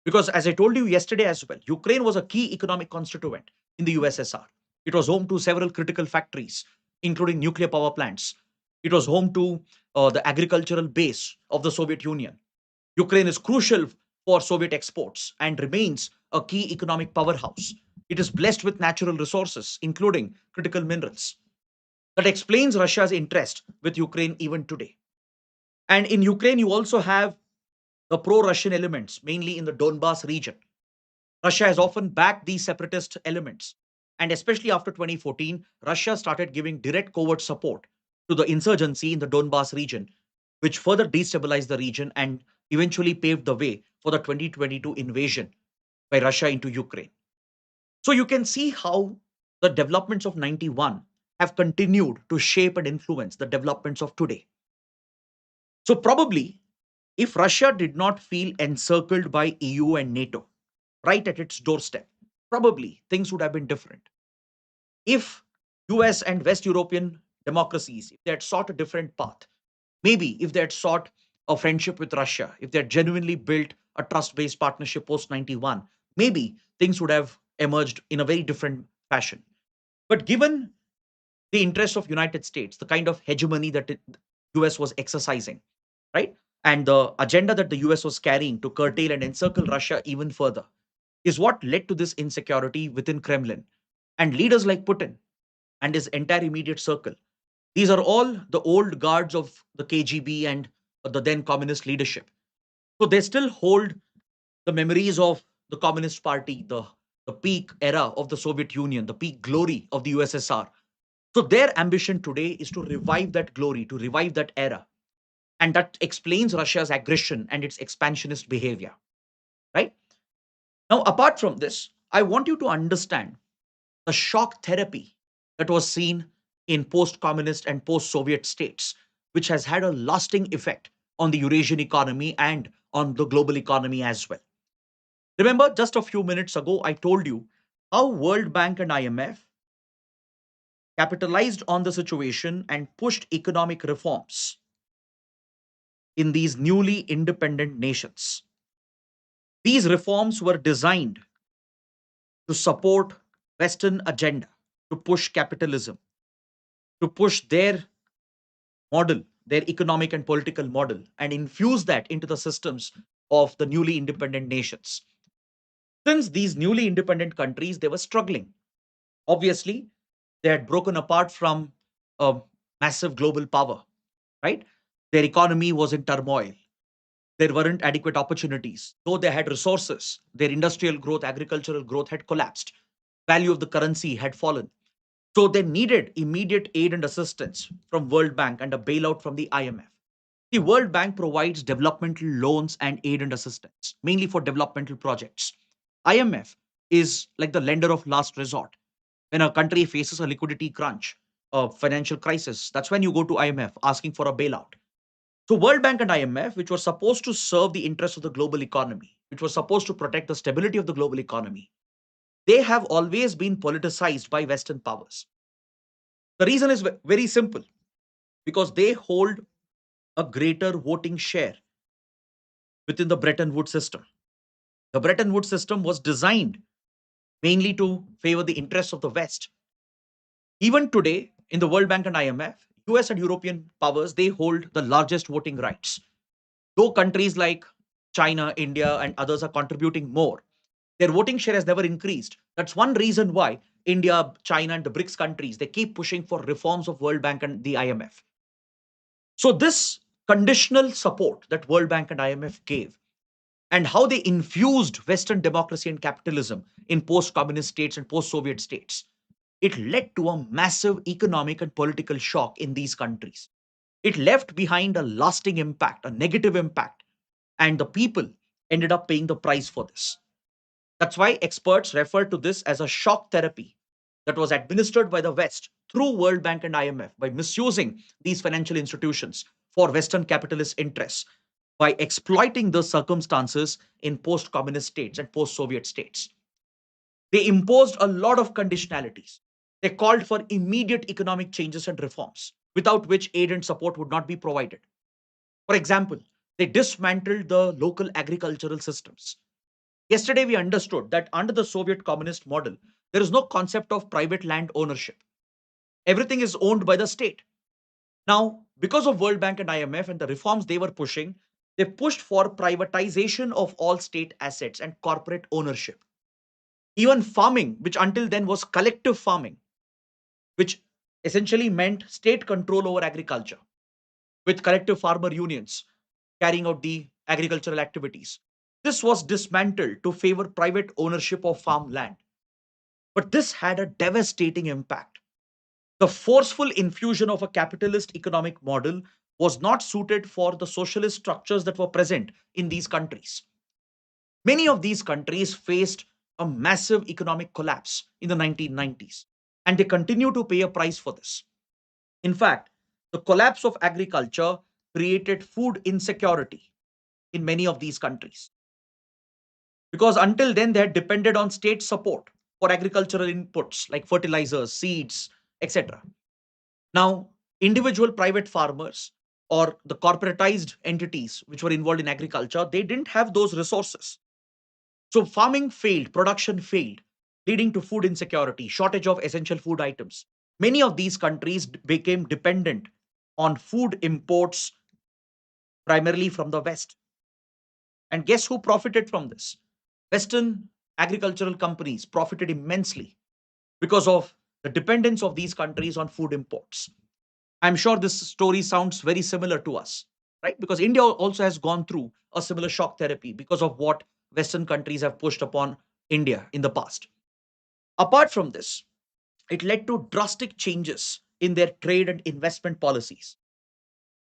Because as I told you yesterday as well, Ukraine was a key economic constituent in the USSR. It was home to several critical factories, including nuclear power plants. It was home to the agricultural base of the Soviet Union. Ukraine is crucial for Soviet exports and remains a key economic powerhouse. It is blessed with natural resources, including critical minerals. That explains Russia's interest with Ukraine even today. And in Ukraine, you also have the pro Russian elements, mainly in the Donbas region. Russia has often backed these separatist elements. And especially after 2014, Russia started giving direct covert support to the insurgency in the Donbas region, which further destabilized the region and eventually paved the way for the 2022 invasion by Russia into Ukraine. So you can see how the developments of 91 have continued to shape and influence the developments of today. So probably if Russia did not feel encircled by EU and NATO right at its doorstep, probably things would have been different. If US and West European democracies, if they had sought a different path, maybe if they had sought a friendship with Russia, if they had genuinely built a trust based partnership post 91, maybe things would have emerged in a very different fashion. But given the interest of United States, the kind of hegemony that the US was exercising, right? And the agenda that the US was carrying to curtail and encircle Russia even further is what led to this insecurity within Kremlin. And leaders like Putin and his entire immediate circle, these are all the old guards of the KGB and the then communist leadership. So they still hold the memories of the Communist Party, the peak era of the Soviet Union, the peak glory of the USSR. So their ambition today is to revive that glory, to revive that era. And that explains Russia's aggression and its expansionist behavior, right? Now, apart from this, I want you to understand the shock therapy that was seen in post communist and post Soviet states, which has had a lasting effect on the Eurasian economy and on the global economy as well. Remember, just a few minutes ago, I told you how World Bank and IMF capitalized on the situation and pushed economic reforms in these newly independent nations. These reforms were designed to support Western agenda, to push capitalism, to push their model, their economic and political model, and infuse that into the systems of the newly independent nations. Since these newly independent countries, they were struggling. Obviously, they had broken apart from a massive global power, right? Their economy was in turmoil. There weren't adequate opportunities. Though they had resources, their industrial growth, agricultural growth had collapsed. Value of the currency had fallen. So they needed immediate aid and assistance from World Bank and a bailout from the IMF. The World Bank provides developmental loans and aid and assistance, mainly for developmental projects. IMF is like the lender of last resort. When a country faces a liquidity crunch, a financial crisis, that's when you go to IMF asking for a bailout. So World Bank and IMF, which were supposed to serve the interests of the global economy, which was supposed to protect the stability of the global economy, they have always been politicized by Western powers. The reason is very simple, because they hold a greater voting share within the Bretton Woods system. The Bretton Woods system was designed mainly to favor the interests of the West. Even today, in the World Bank and IMF, US and European powers, they hold the largest voting rights. Though countries like China, India, and others are contributing more, their voting share has never increased. That's one reason why India, China, and the BRICS countries, they keep pushing for reforms of World Bank and the IMF. So this conditional support that World Bank and IMF gave, and how they infused Western democracy and capitalism in post-communist states and post-Soviet states, it led to a massive economic and political shock in these countries. It left behind a lasting impact, a negative impact, and the people ended up paying the price for this. That's why experts refer to this as a shock therapy that was administered by the West through World Bank and IMF by misusing these financial institutions for Western capitalist interests, by exploiting the circumstances in post communist states and post Soviet states. They imposed a lot of conditionalities. They called for immediate economic changes and reforms, without which aid and support would not be provided. For example, they dismantled the local agricultural systems. Yesterday, we understood that under the Soviet communist model, there is no concept of private land ownership. Everything is owned by the state. Now, because of World Bank and IMF and the reforms they were pushing, they pushed for privatization of all state assets and corporate ownership. Even farming, which until then was collective farming, which essentially meant state control over agriculture, with collective farmer unions carrying out the agricultural activities. This was dismantled to favor private ownership of farmland. But this had a devastating impact. The forceful infusion of a capitalist economic model was not suited for the socialist structures that were present in these countries. Many of these countries faced a massive economic collapse in the 1990s, and they continue to pay a price for this. In fact, the collapse of agriculture created food insecurity in many of these countries, because until then they had depended on state support for agricultural inputs like fertilizers, seeds, etc. Now, individual private farmers or the corporatized entities which were involved in agriculture, they didn't have those resources. So farming failed, production failed, leading to food insecurity, shortage of essential food items. Many of these countries became dependent on food imports primarily from the West. And guess who profited from this? Western agricultural companies profited immensely because of the dependence of these countries on food imports. I'm sure this story sounds very similar to us, right? Because India also has gone through a similar shock therapy because of what Western countries have pushed upon India in the past. Apart from this, it led to drastic changes in their trade and investment policies.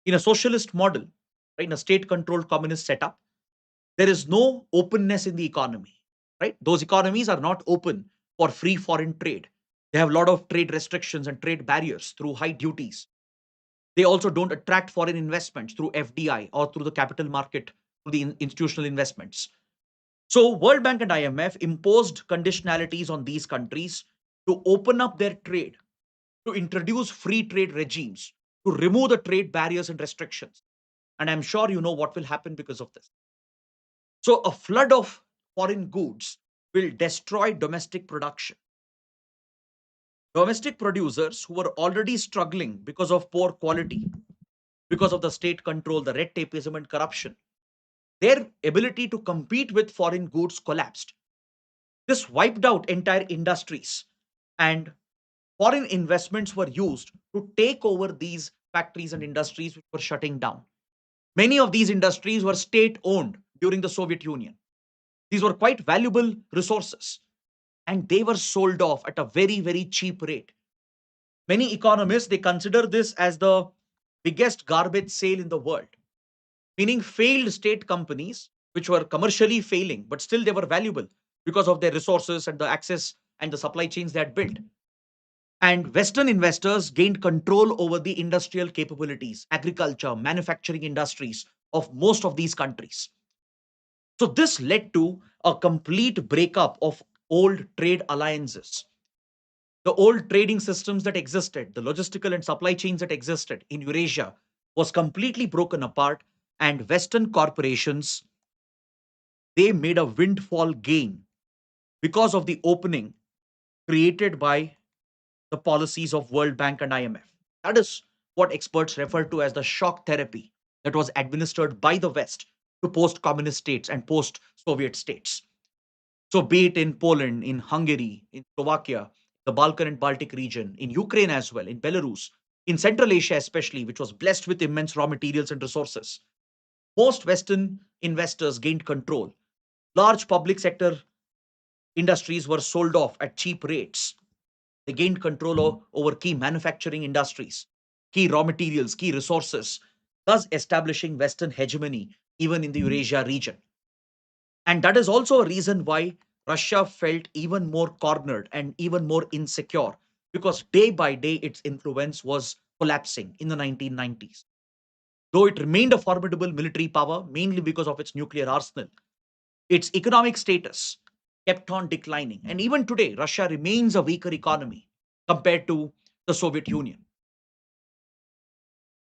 In a socialist model, right, in a state controlled communist setup, there is no openness in the economy, right? Those economies are not open for free foreign trade. They have a lot of trade restrictions and trade barriers through high duties. They also don't attract foreign investments through FDI or through the capital market, through the institutional investments. So, World Bank and IMF imposed conditionalities on these countries to open up their trade, to introduce free trade regimes, to remove the trade barriers and restrictions. And I'm sure you know what will happen because of this. So, a flood of foreign goods will destroy domestic production. Domestic producers who were already struggling because of poor quality, because of the state control, the red tapeism, and corruption, their ability to compete with foreign goods collapsed. This wiped out entire industries, and foreign investments were used to take over these factories and industries which were shutting down. Many of these industries were state owned during the Soviet Union. These were quite valuable resources, and they were sold off at a very, very cheap rate. Many economists they consider this as the biggest garbage sale in the world, meaning failed state companies which were commercially failing, but still they were valuable because of their resources and the access and the supply chains they had built. And Western investors gained control over the industrial capabilities, agriculture, manufacturing industries of most of these countries. So this led to a complete breakup of old trade alliances. The old trading systems that existed, the logistical and supply chains that existed in Eurasia was completely broken apart, and Western corporations they made a windfall gain because of the opening created by the policies of World Bank and IMF. That is what experts refer to as the shock therapy that was administered by the West to post communist states and post Soviet states. So, be it in Poland, in Hungary, in Slovakia, the Balkan and Baltic region, in Ukraine as well, in Belarus, in Central Asia especially, which was blessed with immense raw materials and resources, most Western investors gained control. Large public sector industries were sold off at cheap rates. They gained control over key manufacturing industries, key raw materials, key resources, thus establishing Western hegemony even in the Eurasia region. And that is also a reason why Russia felt even more cornered and even more insecure because day by day its influence was collapsing in the 1990s. Though it remained a formidable military power, mainly because of its nuclear arsenal, its economic status kept on declining. And even today, Russia remains a weaker economy compared to the Soviet Union.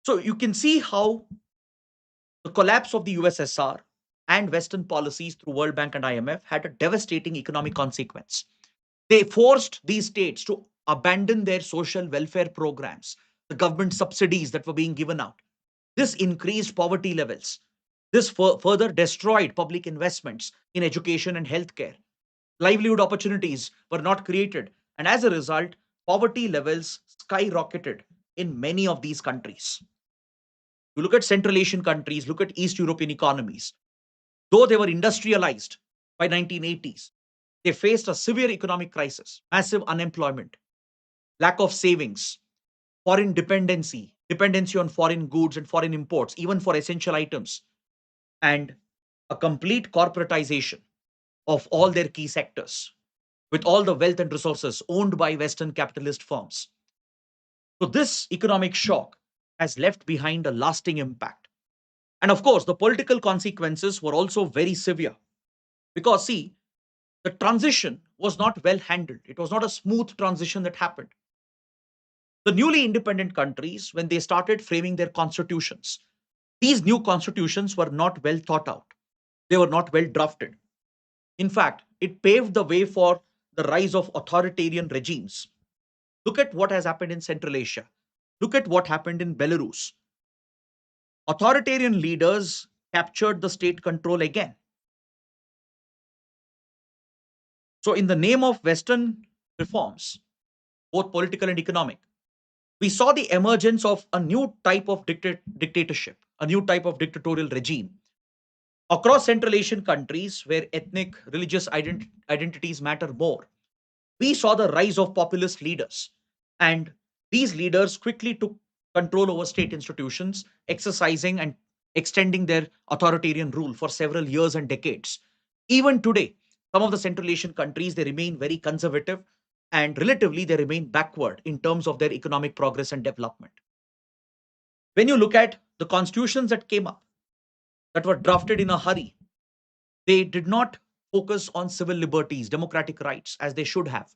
So you can see how the collapse of the USSR and Western policies through World Bank and IMF had a devastating economic consequence. They forced these states to abandon their social welfare programs, the government subsidies that were being given out. This increased poverty levels. This further destroyed public investments in education and healthcare. Livelihood opportunities were not created. And as a result, poverty levels skyrocketed in many of these countries. You look at Central Asian countries, look at East European economies. Though they were industrialized by 1980s, they faced a severe economic crisis, massive unemployment, lack of savings, foreign dependency on foreign goods and foreign imports, even for essential items, and a complete corporatization of all their key sectors, with all the wealth and resources owned by Western capitalist firms. So, this economic shock has left behind a lasting impact. And of course, the political consequences were also very severe because, see, the transition was not well handled. It was not a smooth transition that happened. The newly independent countries, when they started framing their constitutions, these new constitutions were not well thought out. They were not well drafted. In fact, it paved the way for the rise of authoritarian regimes. Look at what has happened in Central Asia. Look at what happened in Belarus. Authoritarian leaders captured the state control again. So, in the name of Western reforms, both political and economic, we saw the emergence of a new type of dictatorship, a new type of dictatorial regime across Central Asian countries where ethnic, religious identities matter more. We saw the rise of populist leaders, and these leaders quickly took control over state institutions, exercising and extending their authoritarian rule for several years and decades. Even today, some of the Central Asian countries they remain very conservative and relatively they remain backward in terms of their economic progress and development. When you look at the constitutions that came up, that were drafted in a hurry, they did not focus on civil liberties, democratic rights as they should have.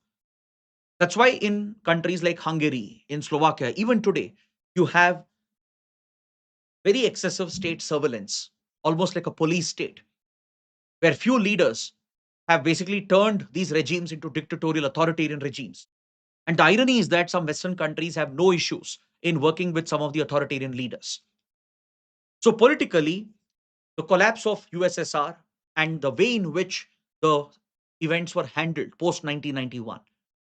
That's why in countries like Hungary, in Slovakia, even today, you have very excessive state surveillance, almost like a police state, where few leaders have basically turned these regimes into dictatorial authoritarian regimes. And the irony is that some Western countries have no issues in working with some of the authoritarian leaders. So, politically, the collapse of USSR and the way in which the events were handled post 1991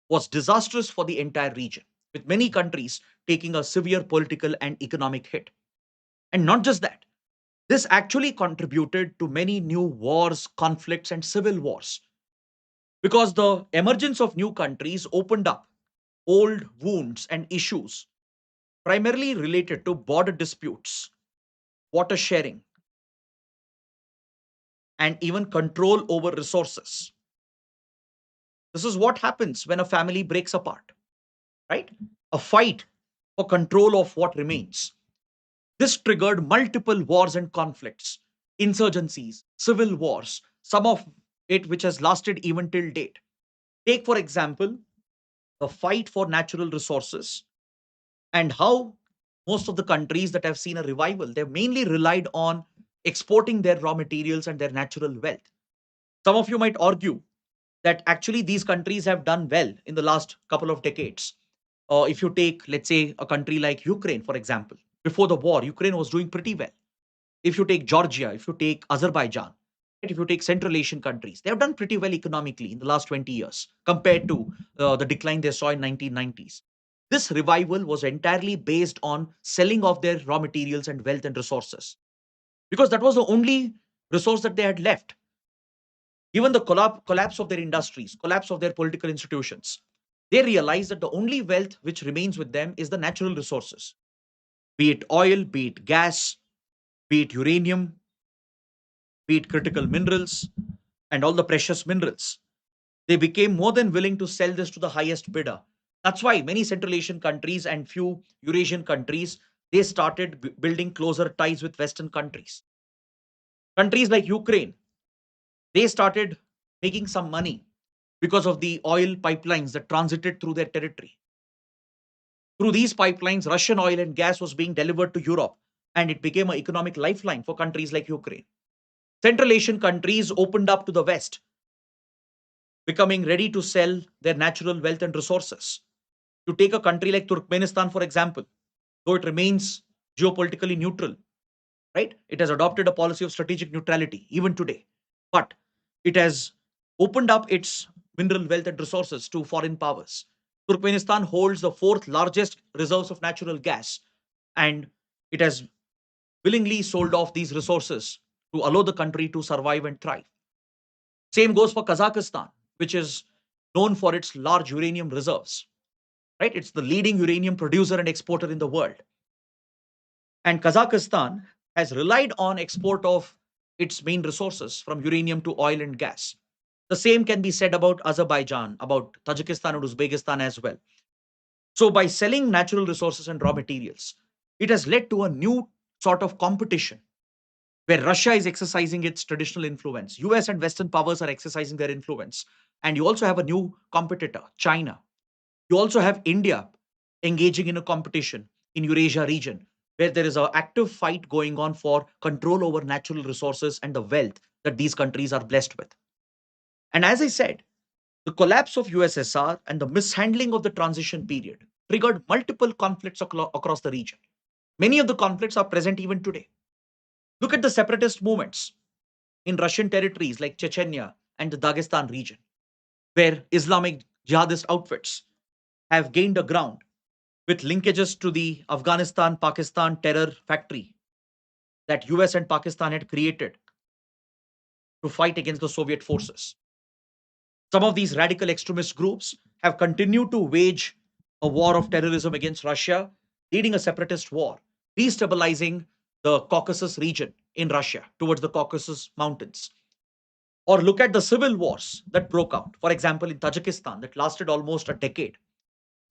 was disastrous for the entire region, with many countries taking a severe political and economic hit. And not just that, this actually contributed to many new wars, conflicts, and civil wars because the emergence of new countries opened up old wounds and issues primarily related to border disputes, water sharing, and even control over resources. This is what happens when a family breaks apart, right? A fight for control of what remains. This triggered multiple wars and conflicts, insurgencies, civil wars, some of it which has lasted even till date. Take, for example, the fight for natural resources and how most of the countries that have seen a revival, they've mainly relied on exporting their raw materials and their natural wealth. Some of you might argue that actually these countries have done well in the last couple of decades. If you take, let's say, a country like Ukraine, for example, before the war, Ukraine was doing pretty well. If you take Georgia, if you take Azerbaijan, if you take Central Asian countries, they have done pretty well economically in the last 20 years compared to the decline they saw in 1990s. This revival was entirely based on selling off their raw materials and wealth and resources because that was the only resource that they had left. Given the collapse of their industries, collapse of their political institutions, they realized that the only wealth which remains with them is the natural resources, be it oil, be it gas, be it uranium, be it critical minerals, and all the precious minerals. They became more than willing to sell this to the highest bidder. That's why many Central Asian countries and few Eurasian countries, they started building closer ties with Western countries. Countries like Ukraine, they started making some money because of the oil pipelines that transited through their territory. Through these pipelines, Russian oil and gas was being delivered to Europe, and it became an economic lifeline for countries like Ukraine. Central Asian countries opened up to the West, becoming ready to sell their natural wealth and resources. To take a country like Turkmenistan, for example, though it remains geopolitically neutral, right? It has adopted a policy of strategic neutrality even today. But it has opened up its mineral wealth and resources to foreign powers. Turkmenistan holds the fourth largest reserves of natural gas, and it has willingly sold off these resources to allow the country to survive and thrive. Same goes for Kazakhstan, which is known for its large uranium reserves, right? It's the leading uranium producer and exporter in the world. And Kazakhstan has relied on export of its main resources from uranium to oil and gas. The same can be said about Azerbaijan, about Tajikistan and Uzbekistan as well. So, by selling natural resources and raw materials, it has led to a new sort of competition where Russia is exercising its traditional influence. US and Western powers are exercising their influence. And you also have a new competitor, China. You also have India engaging in a competition in Eurasia region where there is an active fight going on for control over natural resources and the wealth that these countries are blessed with. And as I said, the collapse of USSR and the mishandling of the transition period triggered multiple conflicts across the region. Many of the conflicts are present even today. Look at the separatist movements in Russian territories like Chechnya and the Dagestan region, where Islamic jihadist outfits have gained a ground with linkages to the Afghanistan Pakistan terror factory that US and Pakistan had created to fight against the Soviet forces. Some of these radical extremist groups have continued to wage a war of terrorism against Russia, leading a separatist war, destabilizing the Caucasus region in Russia towards the Caucasus Mountains. Or look at the civil wars that broke out, for example, in Tajikistan, that lasted almost a decade.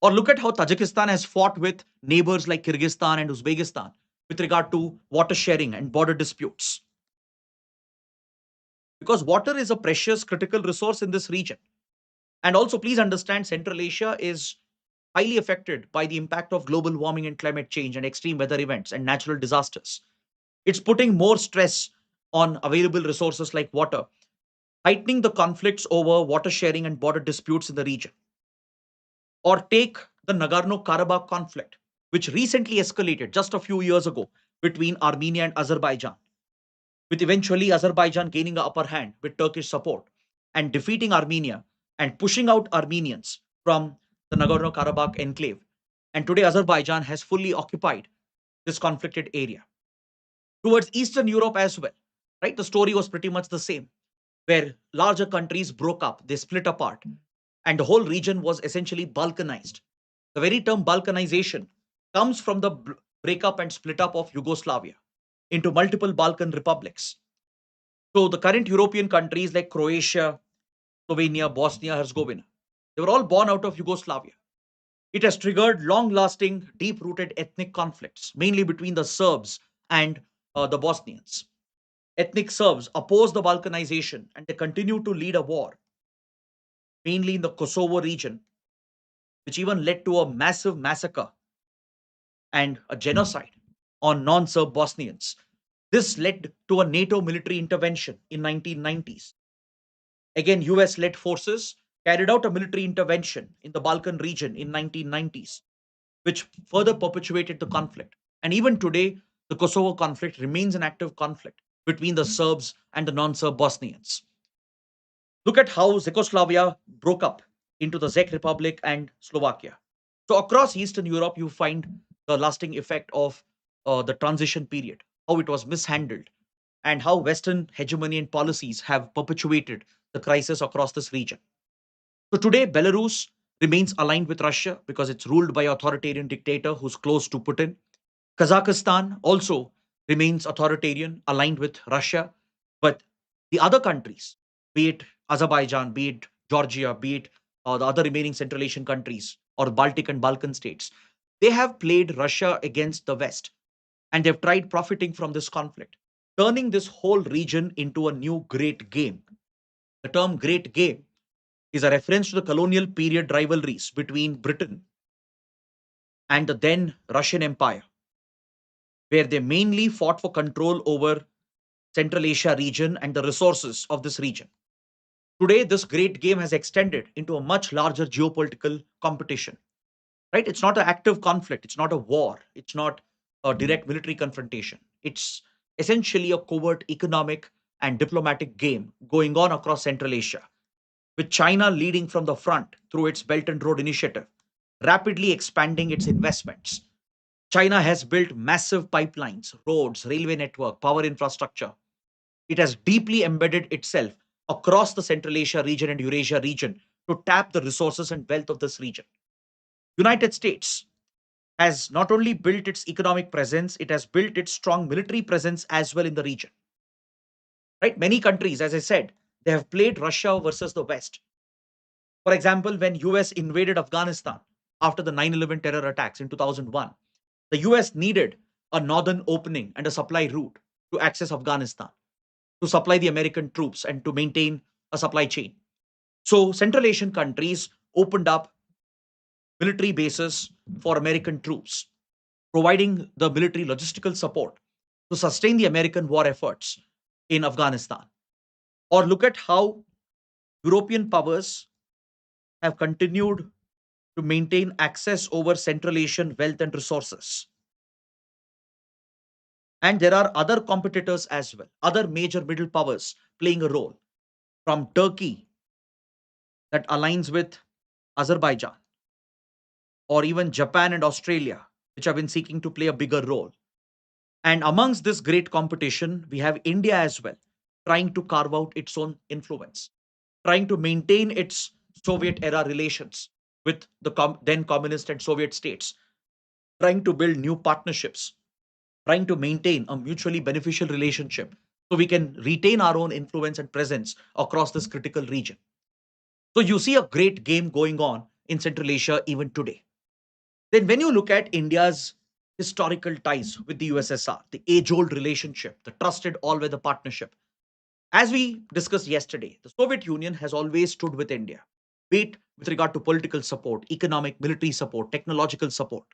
Or look at how Tajikistan has fought with neighbors like Kyrgyzstan and Uzbekistan with regard to water sharing and border disputes. Because water is a precious, critical resource in this region. And also, please understand, Central Asia is highly affected by the impact of global warming and climate change and extreme weather events and natural disasters. It's putting more stress on available resources like water. heightening the conflicts over water sharing and border disputes in the region. Or take the Nagorno Karabakh conflict, which recently escalated just a few years ago between Armenia and Azerbaijan, with eventually Azerbaijan gaining the upper hand with Turkish support and defeating Armenia and pushing out Armenians from the Nagorno Karabakh enclave. And today, Azerbaijan has fully occupied this conflicted area. Towards Eastern Europe as well, right? The story was pretty much the same, where larger countries broke up, they split apart, and the whole region was essentially balkanized. The very term balkanization comes from the breakup and split up of Yugoslavia into multiple Balkan republics. So the current European countries like Croatia, Slovenia, Bosnia, Herzegovina, they were all born out of Yugoslavia. It has triggered long lasting, deep rooted ethnic conflicts, mainly between the Serbs and the Bosnians. Ethnic Serbs oppose the balkanization and they continue to lead a war, mainly in the Kosovo region, which even led to a massive massacre and a genocide on non Serb Bosnians. This led to a NATO military intervention in 1990s. Again, US led forces carried out a military intervention in the Balkan region in 1990s, which further perpetuated the conflict. And even today, the Kosovo conflict remains an active conflict between the Serbs and the non-Serb Bosnians. Look at how Czechoslovakia broke up into the Czech Republic and Slovakia. So across Eastern Europe, you find the lasting effect of the transition period, how it was mishandled, and how Western hegemony and policies have perpetuated the crisis across this region. So today, Belarus remains aligned with Russia because it's ruled by an authoritarian dictator who's close to Putin. Kazakhstan also remains authoritarian, aligned with Russia. But the other countries, be it Azerbaijan, be it Georgia, be it the other remaining Central Asian countries or the Baltic and Balkan states, they have played Russia against the West and they've tried profiting from this conflict, turning this whole region into a new great game. The term great game is a reference to the colonial period rivalries between Britain and the then Russian Empire, where they mainly fought for control over Central Asia region and the resources of this region. Today, this great game has extended into a much larger geopolitical competition. Right? It's not an active conflict. It's not a war. It's not a direct military confrontation. It's essentially a covert economic and diplomatic game going on across Central Asia, with China leading from the front through its Belt and Road Initiative, rapidly expanding its investments. China has built massive pipelines, roads, railway network, power infrastructure. It has deeply embedded itself across the Central Asia region and Eurasia region to tap the resources and wealth of this region. United States has not only built its economic presence, it has built its strong military presence as well in the region. Right? Many countries, as I said, they have played Russia versus the West. For example, when US invaded Afghanistan after the 9/11 terror attacks in 2001, the US needed a northern opening and a supply route to access Afghanistan, to supply the American troops and to maintain a supply chain. So Central Asian countries opened up military bases for American troops, providing the military logistical support to sustain the American war efforts in Afghanistan. Or look at how European powers have continued to maintain access over Central Asian wealth and resources. And there are other competitors as well, other major middle powers playing a role, from Turkey that aligns with Azerbaijan, or even Japan and Australia, which have been seeking to play a bigger role. And amongst this great competition, we have India as well, trying to carve out its own influence, trying to maintain its Soviet era relations with the then communist and Soviet states, trying to build new partnerships, trying to maintain a mutually beneficial relationship so we can retain our own influence and presence across this critical region. So you see a great game going on in Central Asia even today. Then, when you look at India's historical ties with the USSR, the age old relationship, the trusted all weather partnership, as we discussed yesterday, the Soviet Union has always stood with India, be it with regard to political support, economic, military support, technological support.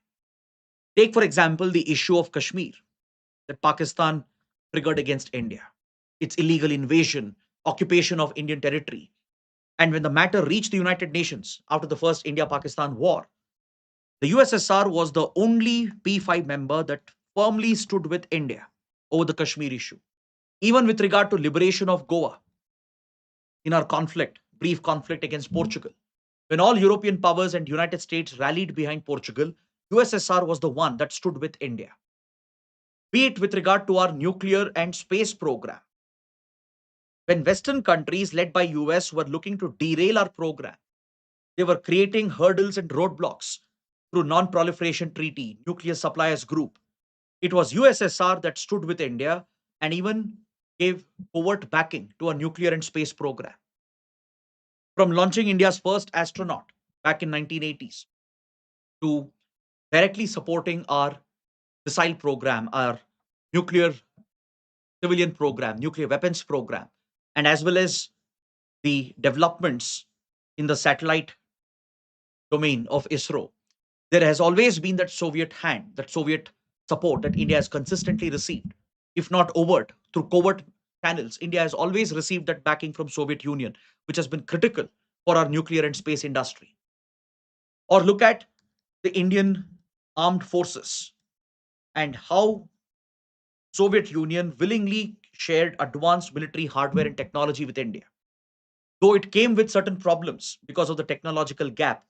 Take, for example, the issue of Kashmir that Pakistan triggered against India, its illegal invasion, occupation of Indian territory. And when the matter reached the United Nations after the first India Pakistan war, the USSR was the only P5 member that firmly stood with India over the Kashmir issue. Even with regard to liberation of Goa in our brief conflict against Portugal, when all European powers and United States rallied behind Portugal, USSR was the one that stood with India. Be it with regard to our nuclear and space program, when Western countries led by US were looking to derail our program, they were creating hurdles and roadblocks through non-proliferation treaty, nuclear suppliers group. It was USSR that stood with India and even gave covert backing to a nuclear and space program. From launching India's first astronaut back in 1980s to directly supporting our missile program, our nuclear civilian program, nuclear weapons program, and as well as the developments in the satellite domain of ISRO, there has always been that Soviet hand, that Soviet support that India has consistently received, if not overt, through covert channels. India has always received that backing from Soviet Union, which has been critical for our nuclear and space industry. Or look at the Indian armed forces and how Soviet Union willingly shared advanced military hardware and technology with India. Though it came with certain problems because of the technological gap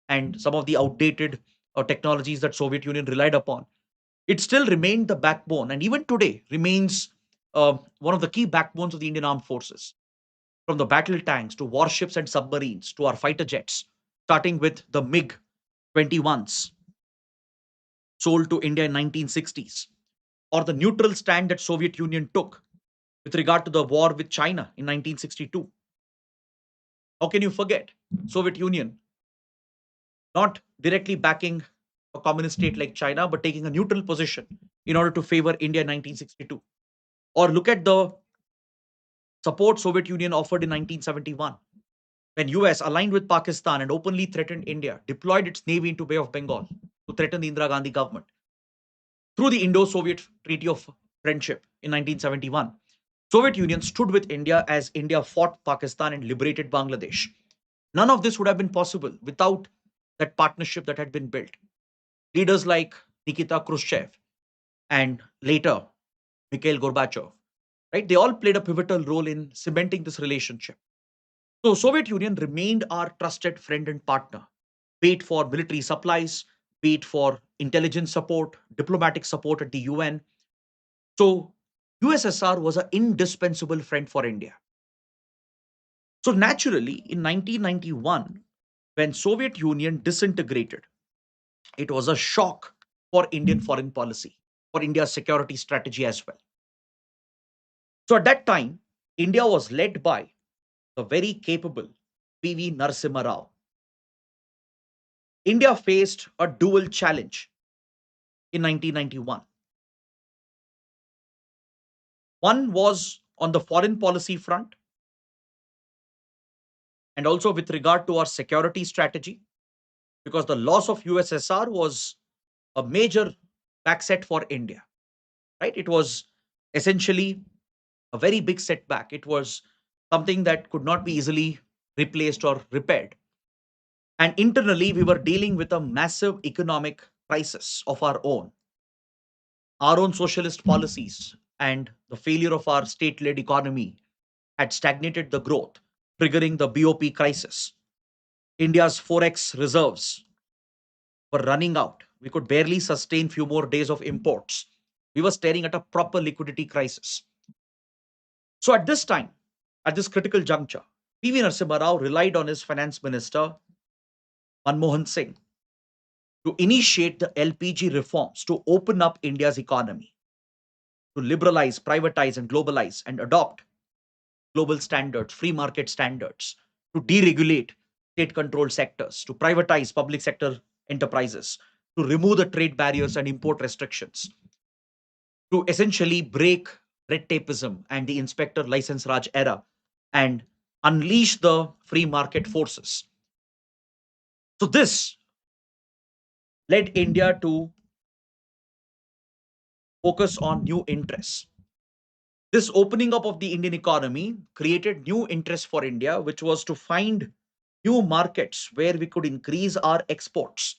and some of the outdated technologies that Soviet Union relied upon, it still remained the backbone and even today remains one of the key backbones of the Indian armed forces. From the battle tanks to warships and submarines to our fighter jets, starting with the MiG 21s sold to India in 1960s, or the neutral stand that Soviet Union took with regard to the war with China in 1962. How can you forget Soviet Union not directly backing a communist state like China, but taking a neutral position in order to favor India in 1962? Or look at the support Soviet Union offered in 1971 when US aligned with Pakistan and openly threatened India, deployed its navy into Bay of Bengal to threaten the Indira Gandhi government. Through the Indo-Soviet Treaty of Friendship in 1971, Soviet Union stood with India as India fought Pakistan and liberated Bangladesh. None of this would have been possible without that partnership that had been built. Leaders like Nikita Khrushchev and later Mikhail Gorbachev, right? They all played a pivotal role in cementing this relationship. So Soviet Union remained our trusted friend and partner, be it for military supplies, be it for intelligence support, diplomatic support at the UN. So USSR was an indispensable friend for India. So naturally, in 1991, when Soviet Union disintegrated, it was a shock for Indian foreign policy, for India's security strategy as well. So at that time, India was led by the very capable PV Narasimha Rao. India faced a dual challenge in 1991. One was on the foreign policy front and also with regard to our security strategy, because the loss of USSR was a major backset for India, right? It was essentially a very big setback. It was something that could not be easily replaced or repaired. And internally, we were dealing with a massive economic crisis of our own socialist policies, and the failure of our state led economy had stagnated the growth, triggering the BOP crisis. India's forex reserves were running out. We could barely sustain few more days of imports. We were staring at a proper liquidity crisis. So at this time, at this critical juncture, PV Narasimha Rao relied on his finance minister, Manmohan Singh, to initiate the LPG reforms to open up India's economy, to liberalize, privatize, and globalize, and adopt global standards, free market standards, to deregulate state controlled sectors, to privatize public sector enterprises, to remove the trade barriers and import restrictions, to essentially break red tapeism and the inspector license Raj era and unleash the free market forces. So, this led India to focus on new interests. This opening up of the Indian economy created new interest for India, which was to find new markets where we could increase our exports.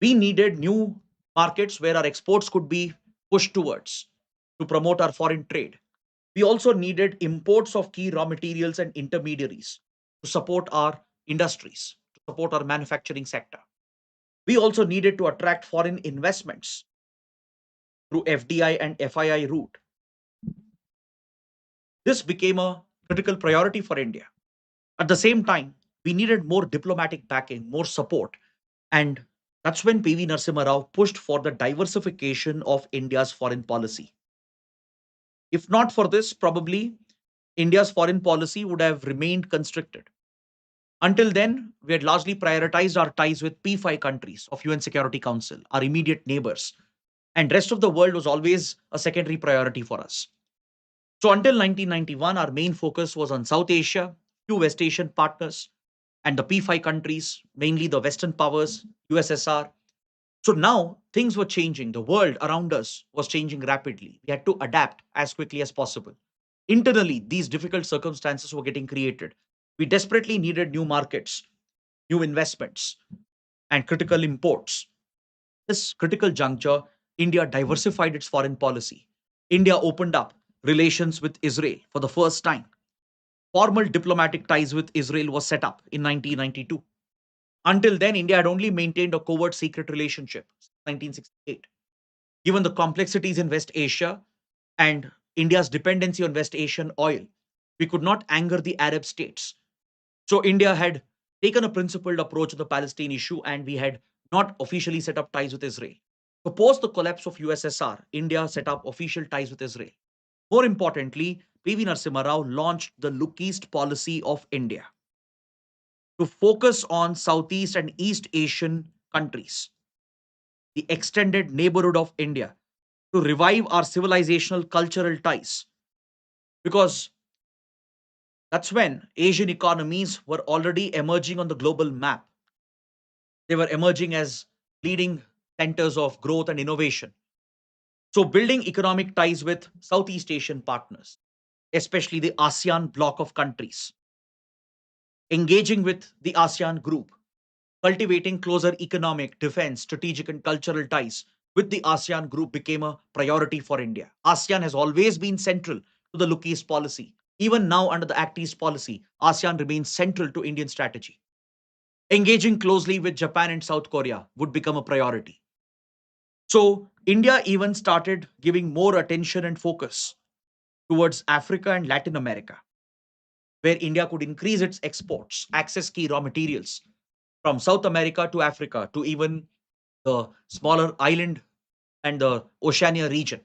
We needed new markets where our exports could be pushed towards to promote our foreign trade. We also needed imports of key raw materials and intermediaries to support our industries, to support our manufacturing sector. We also needed to attract foreign investments through FDI and FII route. This became a critical priority for India. At the same time, we needed more diplomatic backing, more support, and that's when PV Narasimha Rao pushed for the diversification of India's foreign policy. If not for this, probably India's foreign policy would have remained constricted. Until then, we had largely prioritized our ties with P5 countries of UN Security Council, our immediate neighbors, and rest of the world was always a secondary priority for us. So until 1991, our main focus was on South Asia, few West Asian partners, and the P5 countries, mainly the Western powers, USSR. So now things were changing. The world around us was changing rapidly. We had to adapt as quickly as possible. Internally, these difficult circumstances were getting created. We desperately needed new markets, new investments, and critical imports. This critical juncture, India diversified its foreign policy. India opened up relations with Israel for the first time. Formal diplomatic ties with Israel was set up in 1992. Until then, India had only maintained a covert secret relationship since 1968. Given the complexities in West Asia and India's dependency on West Asian oil, we could not anger the Arab states. So India had taken a principled approach to the Palestine issue and we had not officially set up ties with Israel. So post the collapse of USSR, India set up official ties with Israel. More importantly, PV Narasimha Rao launched the Look East policy of India to focus on Southeast and East Asian countries, the extended neighborhood of India, to revive our civilizational cultural ties. Because that's when Asian economies were already emerging on the global map. They were emerging as leading centers of growth and innovation. So, building economic ties with Southeast Asian partners, especially the ASEAN bloc of countries, engaging with the ASEAN group, cultivating closer economic, defense, strategic, and cultural ties with the ASEAN group became a priority for India. ASEAN has always been central to the Look East policy. Even now, under the Act East policy, ASEAN remains central to Indian strategy. Engaging closely with Japan and South Korea would become a priority. So, India even started giving more attention and focus towards Africa and Latin America, where India could increase its exports, access key raw materials from South America to Africa to even the smaller island and the Oceania region,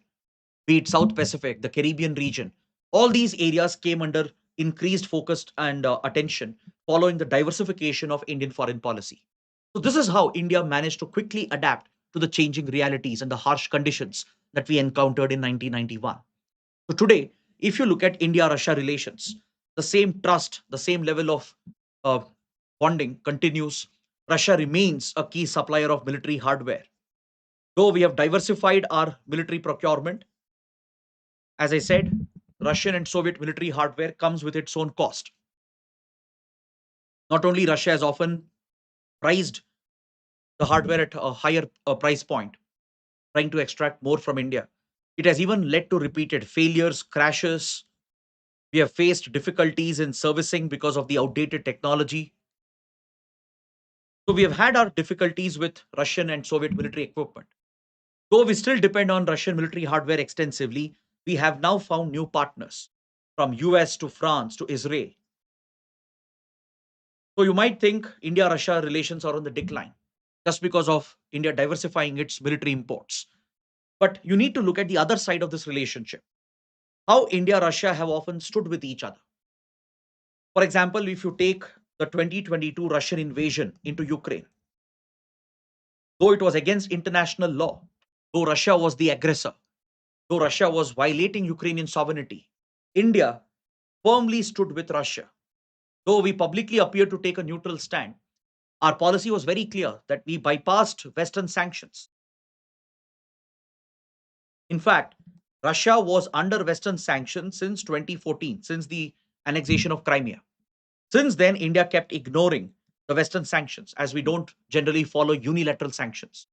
be it South Pacific, the Caribbean region. All these areas came under increased focus and attention following the diversification of Indian foreign policy. So, this is how India managed to quickly adapt to the changing realities and the harsh conditions that we encountered in 1991. So, today, if you look at India Russia relations, the same trust, the same level of uh, bonding continues. Russia remains a key supplier of military hardware. Though we have diversified our military procurement, as I said, Russian and Soviet military hardware comes with its own cost. Not only Russia has often priced the hardware at a higher price point, trying to extract more from India, it has even led to repeated failures, crashes. We have faced difficulties in servicing because of the outdated technology. So we have had our difficulties with Russian and Soviet military equipment. Though we still depend on Russian military hardware extensively, we have now found new partners from US to France to Israel. So you might think India Russia relations are on the decline just because of India diversifying its military imports. But you need to look at the other side of this relationship. How India Russia have often stood with each other. For example, if you take the 2022 Russian invasion into Ukraine, though it was against international law, though Russia was the aggressor, though Russia was violating Ukrainian sovereignty, India firmly stood with Russia. Though we publicly appeared to take a neutral stand, our policy was very clear that we bypassed Western sanctions. In fact, Russia was under Western sanctions since 2014, since the annexation of Crimea. Since then, India kept ignoring the Western sanctions as we don't generally follow unilateral sanctions.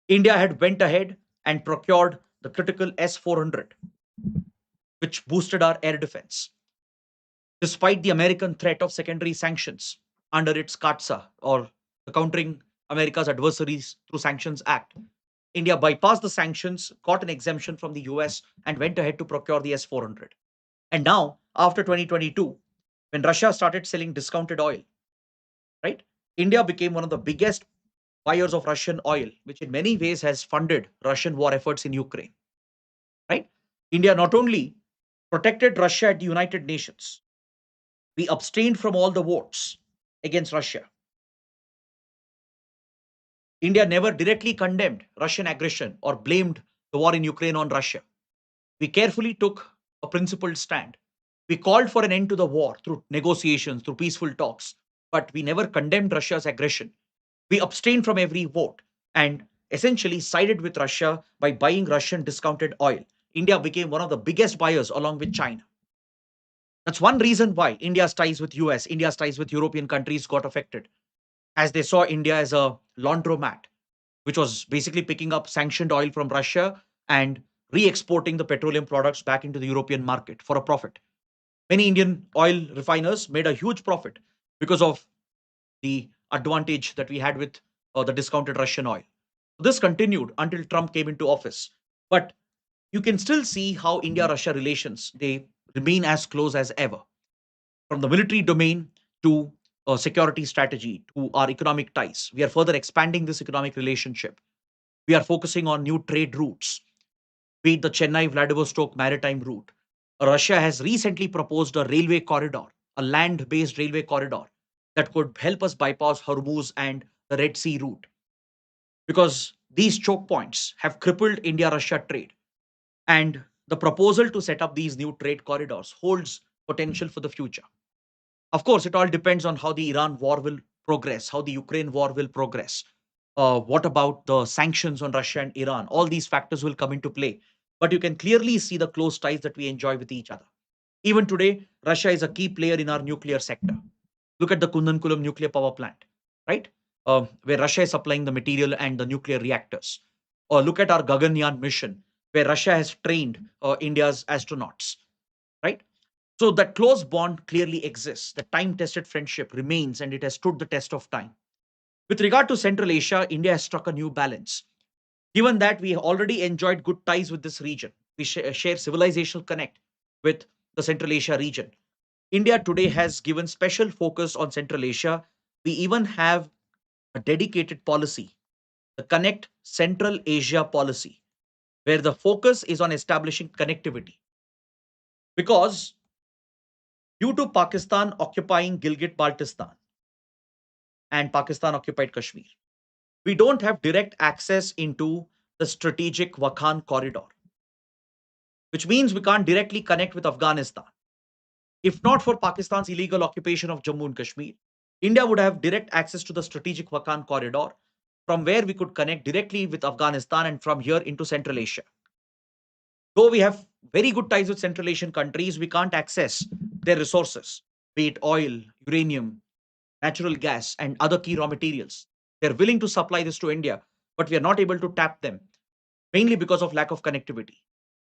India had went ahead and procured the critical S-400, which boosted our air defense. Despite the American threat of secondary sanctions under its CATSA, or the Countering America's Adversaries Through Sanctions Act, India bypassed the sanctions, got an exemption from the US, and went ahead to procure the S-400. And now, after 2022, when Russia started selling discounted oil, right, India became one of the biggest buyers of Russian oil, which in many ways has funded Russian war efforts in Ukraine, right? India not only protected Russia at the United Nations, we abstained from all the votes against Russia. India never directly condemned Russian aggression or blamed the war in Ukraine on Russia. We carefully took a principled stand. We called for an end to the war through negotiations, through peaceful talks, but we never condemned Russia's aggression. We abstained from every vote and essentially sided with Russia by buying Russian discounted oil. India became one of the biggest buyers along with China. That's one reason why India's ties with US, India's ties with European countries got affected, as they saw India as a laundromat, which was basically picking up sanctioned oil from Russia and re-exporting the petroleum products back into the European market for a profit. Many Indian oil refiners made a huge profit because of the advantage that we had with the discounted Russian oil. This continued until Trump came into office. But you can still see how India-Russia relations, they remain as close as ever. From the military domain to security strategy to our economic ties, we are further expanding this economic relationship. We are focusing on new trade routes, be it the Chennai Vladivostok maritime route. Russia has recently proposed a railway corridor, a land based railway corridor that could help us bypass Hormuz and the Red Sea route. Because these choke points have crippled India Russia trade. And the proposal to set up these new trade corridors holds potential for the future. Of course, it all depends on how the Iran war will progress, how the Ukraine war will progress. What about the sanctions on Russia and Iran? All these factors will come into play. But you can clearly see the close ties that we enjoy with each other. Even today, Russia is a key player in our nuclear sector. Look at the Kundankulam nuclear power plant, right? Where Russia is supplying the material and the nuclear reactors. Or look at our Gaganyaan mission, where Russia has trained India's astronauts, right? So that close bond clearly exists. The time-tested friendship remains and it has stood the test of time. With regard to Central Asia, India has struck a new balance. Given that we already enjoyed good ties with this region, we share civilizational connect with the Central Asia region. India today has given special focus on Central Asia. We even have a dedicated policy, the Connect Central Asia policy, where the focus is on establishing connectivity. Because due to Pakistan occupying Gilgit Baltistan and Pakistan occupied Kashmir, we don't have direct access into the strategic Wakhan corridor, which means we can't directly connect with Afghanistan. If not for Pakistan's illegal occupation of Jammu and Kashmir, India would have direct access to the strategic Wakhan corridor from where we could connect directly with Afghanistan and from here into Central Asia. Though we have very good ties with Central Asian countries, we can't access their resources, be it oil, uranium, natural gas, and other key raw materials. They're willing to supply this to India, but we are not able to tap them, mainly because of lack of connectivity.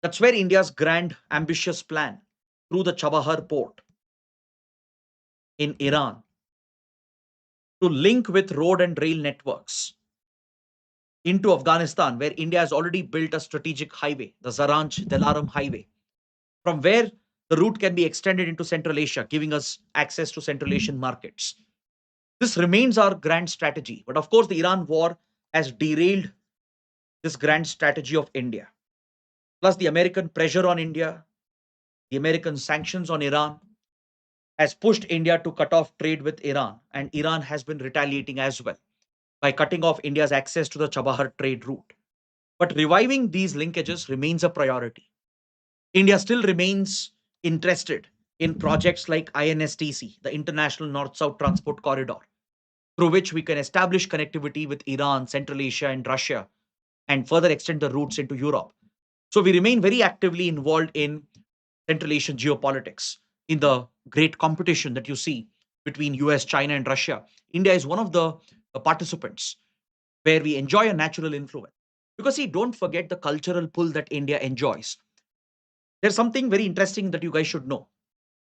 That's where India's grand, ambitious plan through the Chabahar port in Iran to link with road and rail networks into Afghanistan, where India has already built a strategic highway, the Zaranj Delaram highway, from where the route can be extended into Central Asia, giving us access to Central Asian markets. This remains our grand strategy. But of course, the Iran war has derailed this grand strategy of India. Plus, the American pressure on India, the American sanctions on Iran has pushed India to cut off trade with Iran, and Iran has been retaliating as well by cutting off India's access to the Chabahar trade route. But reviving these linkages remains a priority. India still remains interested in projects like INSTC, the International North South Transport Corridor, through which we can establish connectivity with Iran, Central Asia, and Russia, and further extend the routes into Europe. So we remain very actively involved in Central Asian geopolitics, in the great competition that you see between US, China, and Russia. India is one of the participants where we enjoy a natural influence. Because see, don't forget the cultural pull that India enjoys. There's something very interesting that you guys should know.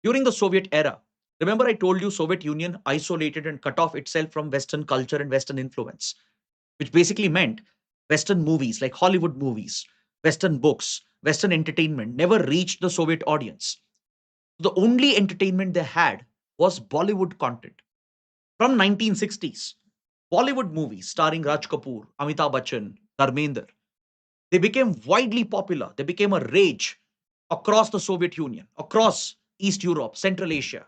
During the Soviet era, remember I told you Soviet Union isolated and cut off itself from Western culture and Western influence, which basically meant Western movies like Hollywood movies, Western books, Western entertainment never reached the Soviet audience. The only entertainment they had was Bollywood content. From 1960s, Bollywood movies starring Raj Kapoor, Amitabh Bachchan, Dharmender, they became widely popular. They became a rage across the Soviet Union, across East Europe, Central Asia.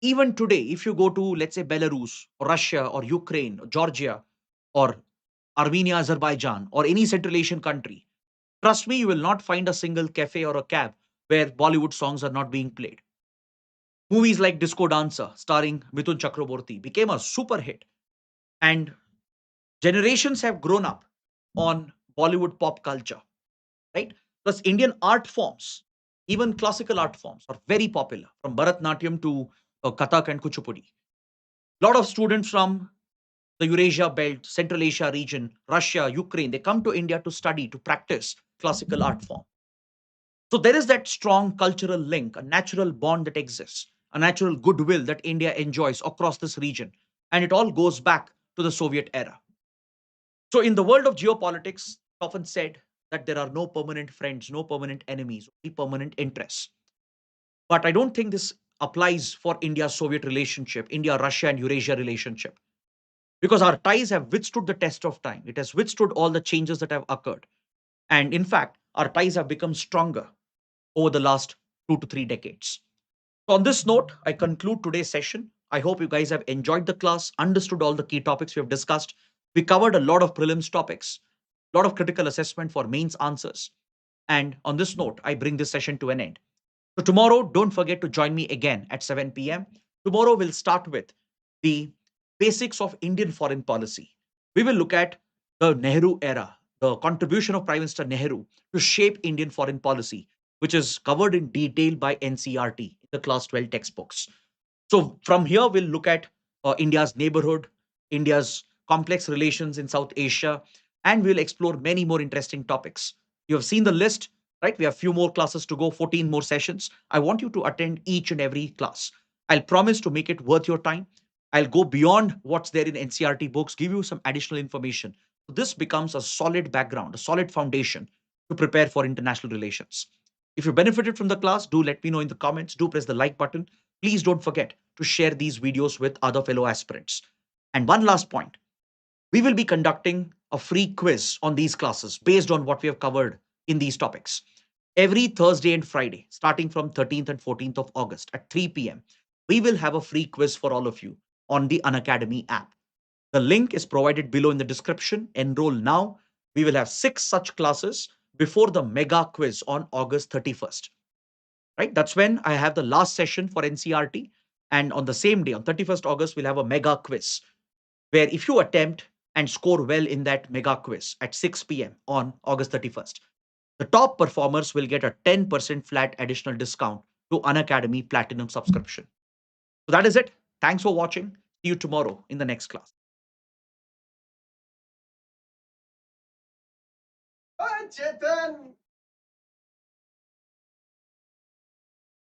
Even today, if you go to, let's say, Belarus, or Russia, or Ukraine, or Georgia, or Armenia, Azerbaijan, or any Central Asian country, trust me, you will not find a single cafe or a cab where Bollywood songs are not being played. Movies like Disco Dancer, starring Mithun Chakraborty, became a super hit. And generations have grown up on Bollywood pop culture, right? Plus, Indian art forms, even classical art forms, are very popular, from Bharatnatyam to Kathak and Kuchipudi. A lot of students from the Eurasia belt, Central Asia region, Russia, Ukraine, they come to India to study, to practice classical art form. So there is that strong cultural link, a natural bond that exists, a natural goodwill that India enjoys across this region. And it all goes back to the Soviet era. So in the world of geopolitics, it's often said that there are no permanent friends, no permanent enemies, only permanent interests. But I don't think this applies for India-Soviet relationship, India-Russia and Eurasia relationship, because our ties have withstood the test of time. It has withstood all the changes that have occurred. And in fact, our ties have become stronger over the last 2 to 3 decades. So on this note, I conclude today's session. I hope you guys have enjoyed the class, understood all the key topics we have discussed. We covered a lot of prelims topics, a lot of critical assessment for mains answers. And on this note, I bring this session to an end. So tomorrow, don't forget to join me again at 7 p.m. Tomorrow, we'll start with the basics of Indian foreign policy. We will look at the Nehru era, the contribution of Prime Minister Nehru to shape Indian foreign policy, which is covered in detail by NCERT, the class 12 textbooks. So from here, we'll look at India's neighborhood, India's complex relations in South Asia, and we'll explore many more interesting topics. You have seen the list, right? We have few more classes to go, 14 more sessions. I want you to attend each and every class. I'll promise to make it worth your time. I'll go beyond what's there in NCRT books, give you some additional information. So this becomes a solid background, a solid foundation to prepare for international relations. If you benefited from the class, do let me know in the comments. Do press the like button. Please don't forget to share these videos with other fellow aspirants. And one last point, we will be conducting a free quiz on these classes based on what we have covered in these topics. Every Thursday and Friday, starting from 13th and 14th of August at 3 p.m., we will have a free quiz for all of you on the Unacademy app. The link is provided below in the description. Enroll now. We will have 6 such classes before the mega quiz on August 31st. Right? That's when I have the last session for NCRT. And on the same day, on 31st August, we'll have a mega quiz where if you attempt and score well in that mega quiz at 6 p.m. on August 31st, the top performers will get a 10% flat additional discount to Unacademy Platinum subscription. So that is it. Thanks for watching. See you tomorrow in the next class. Chethan!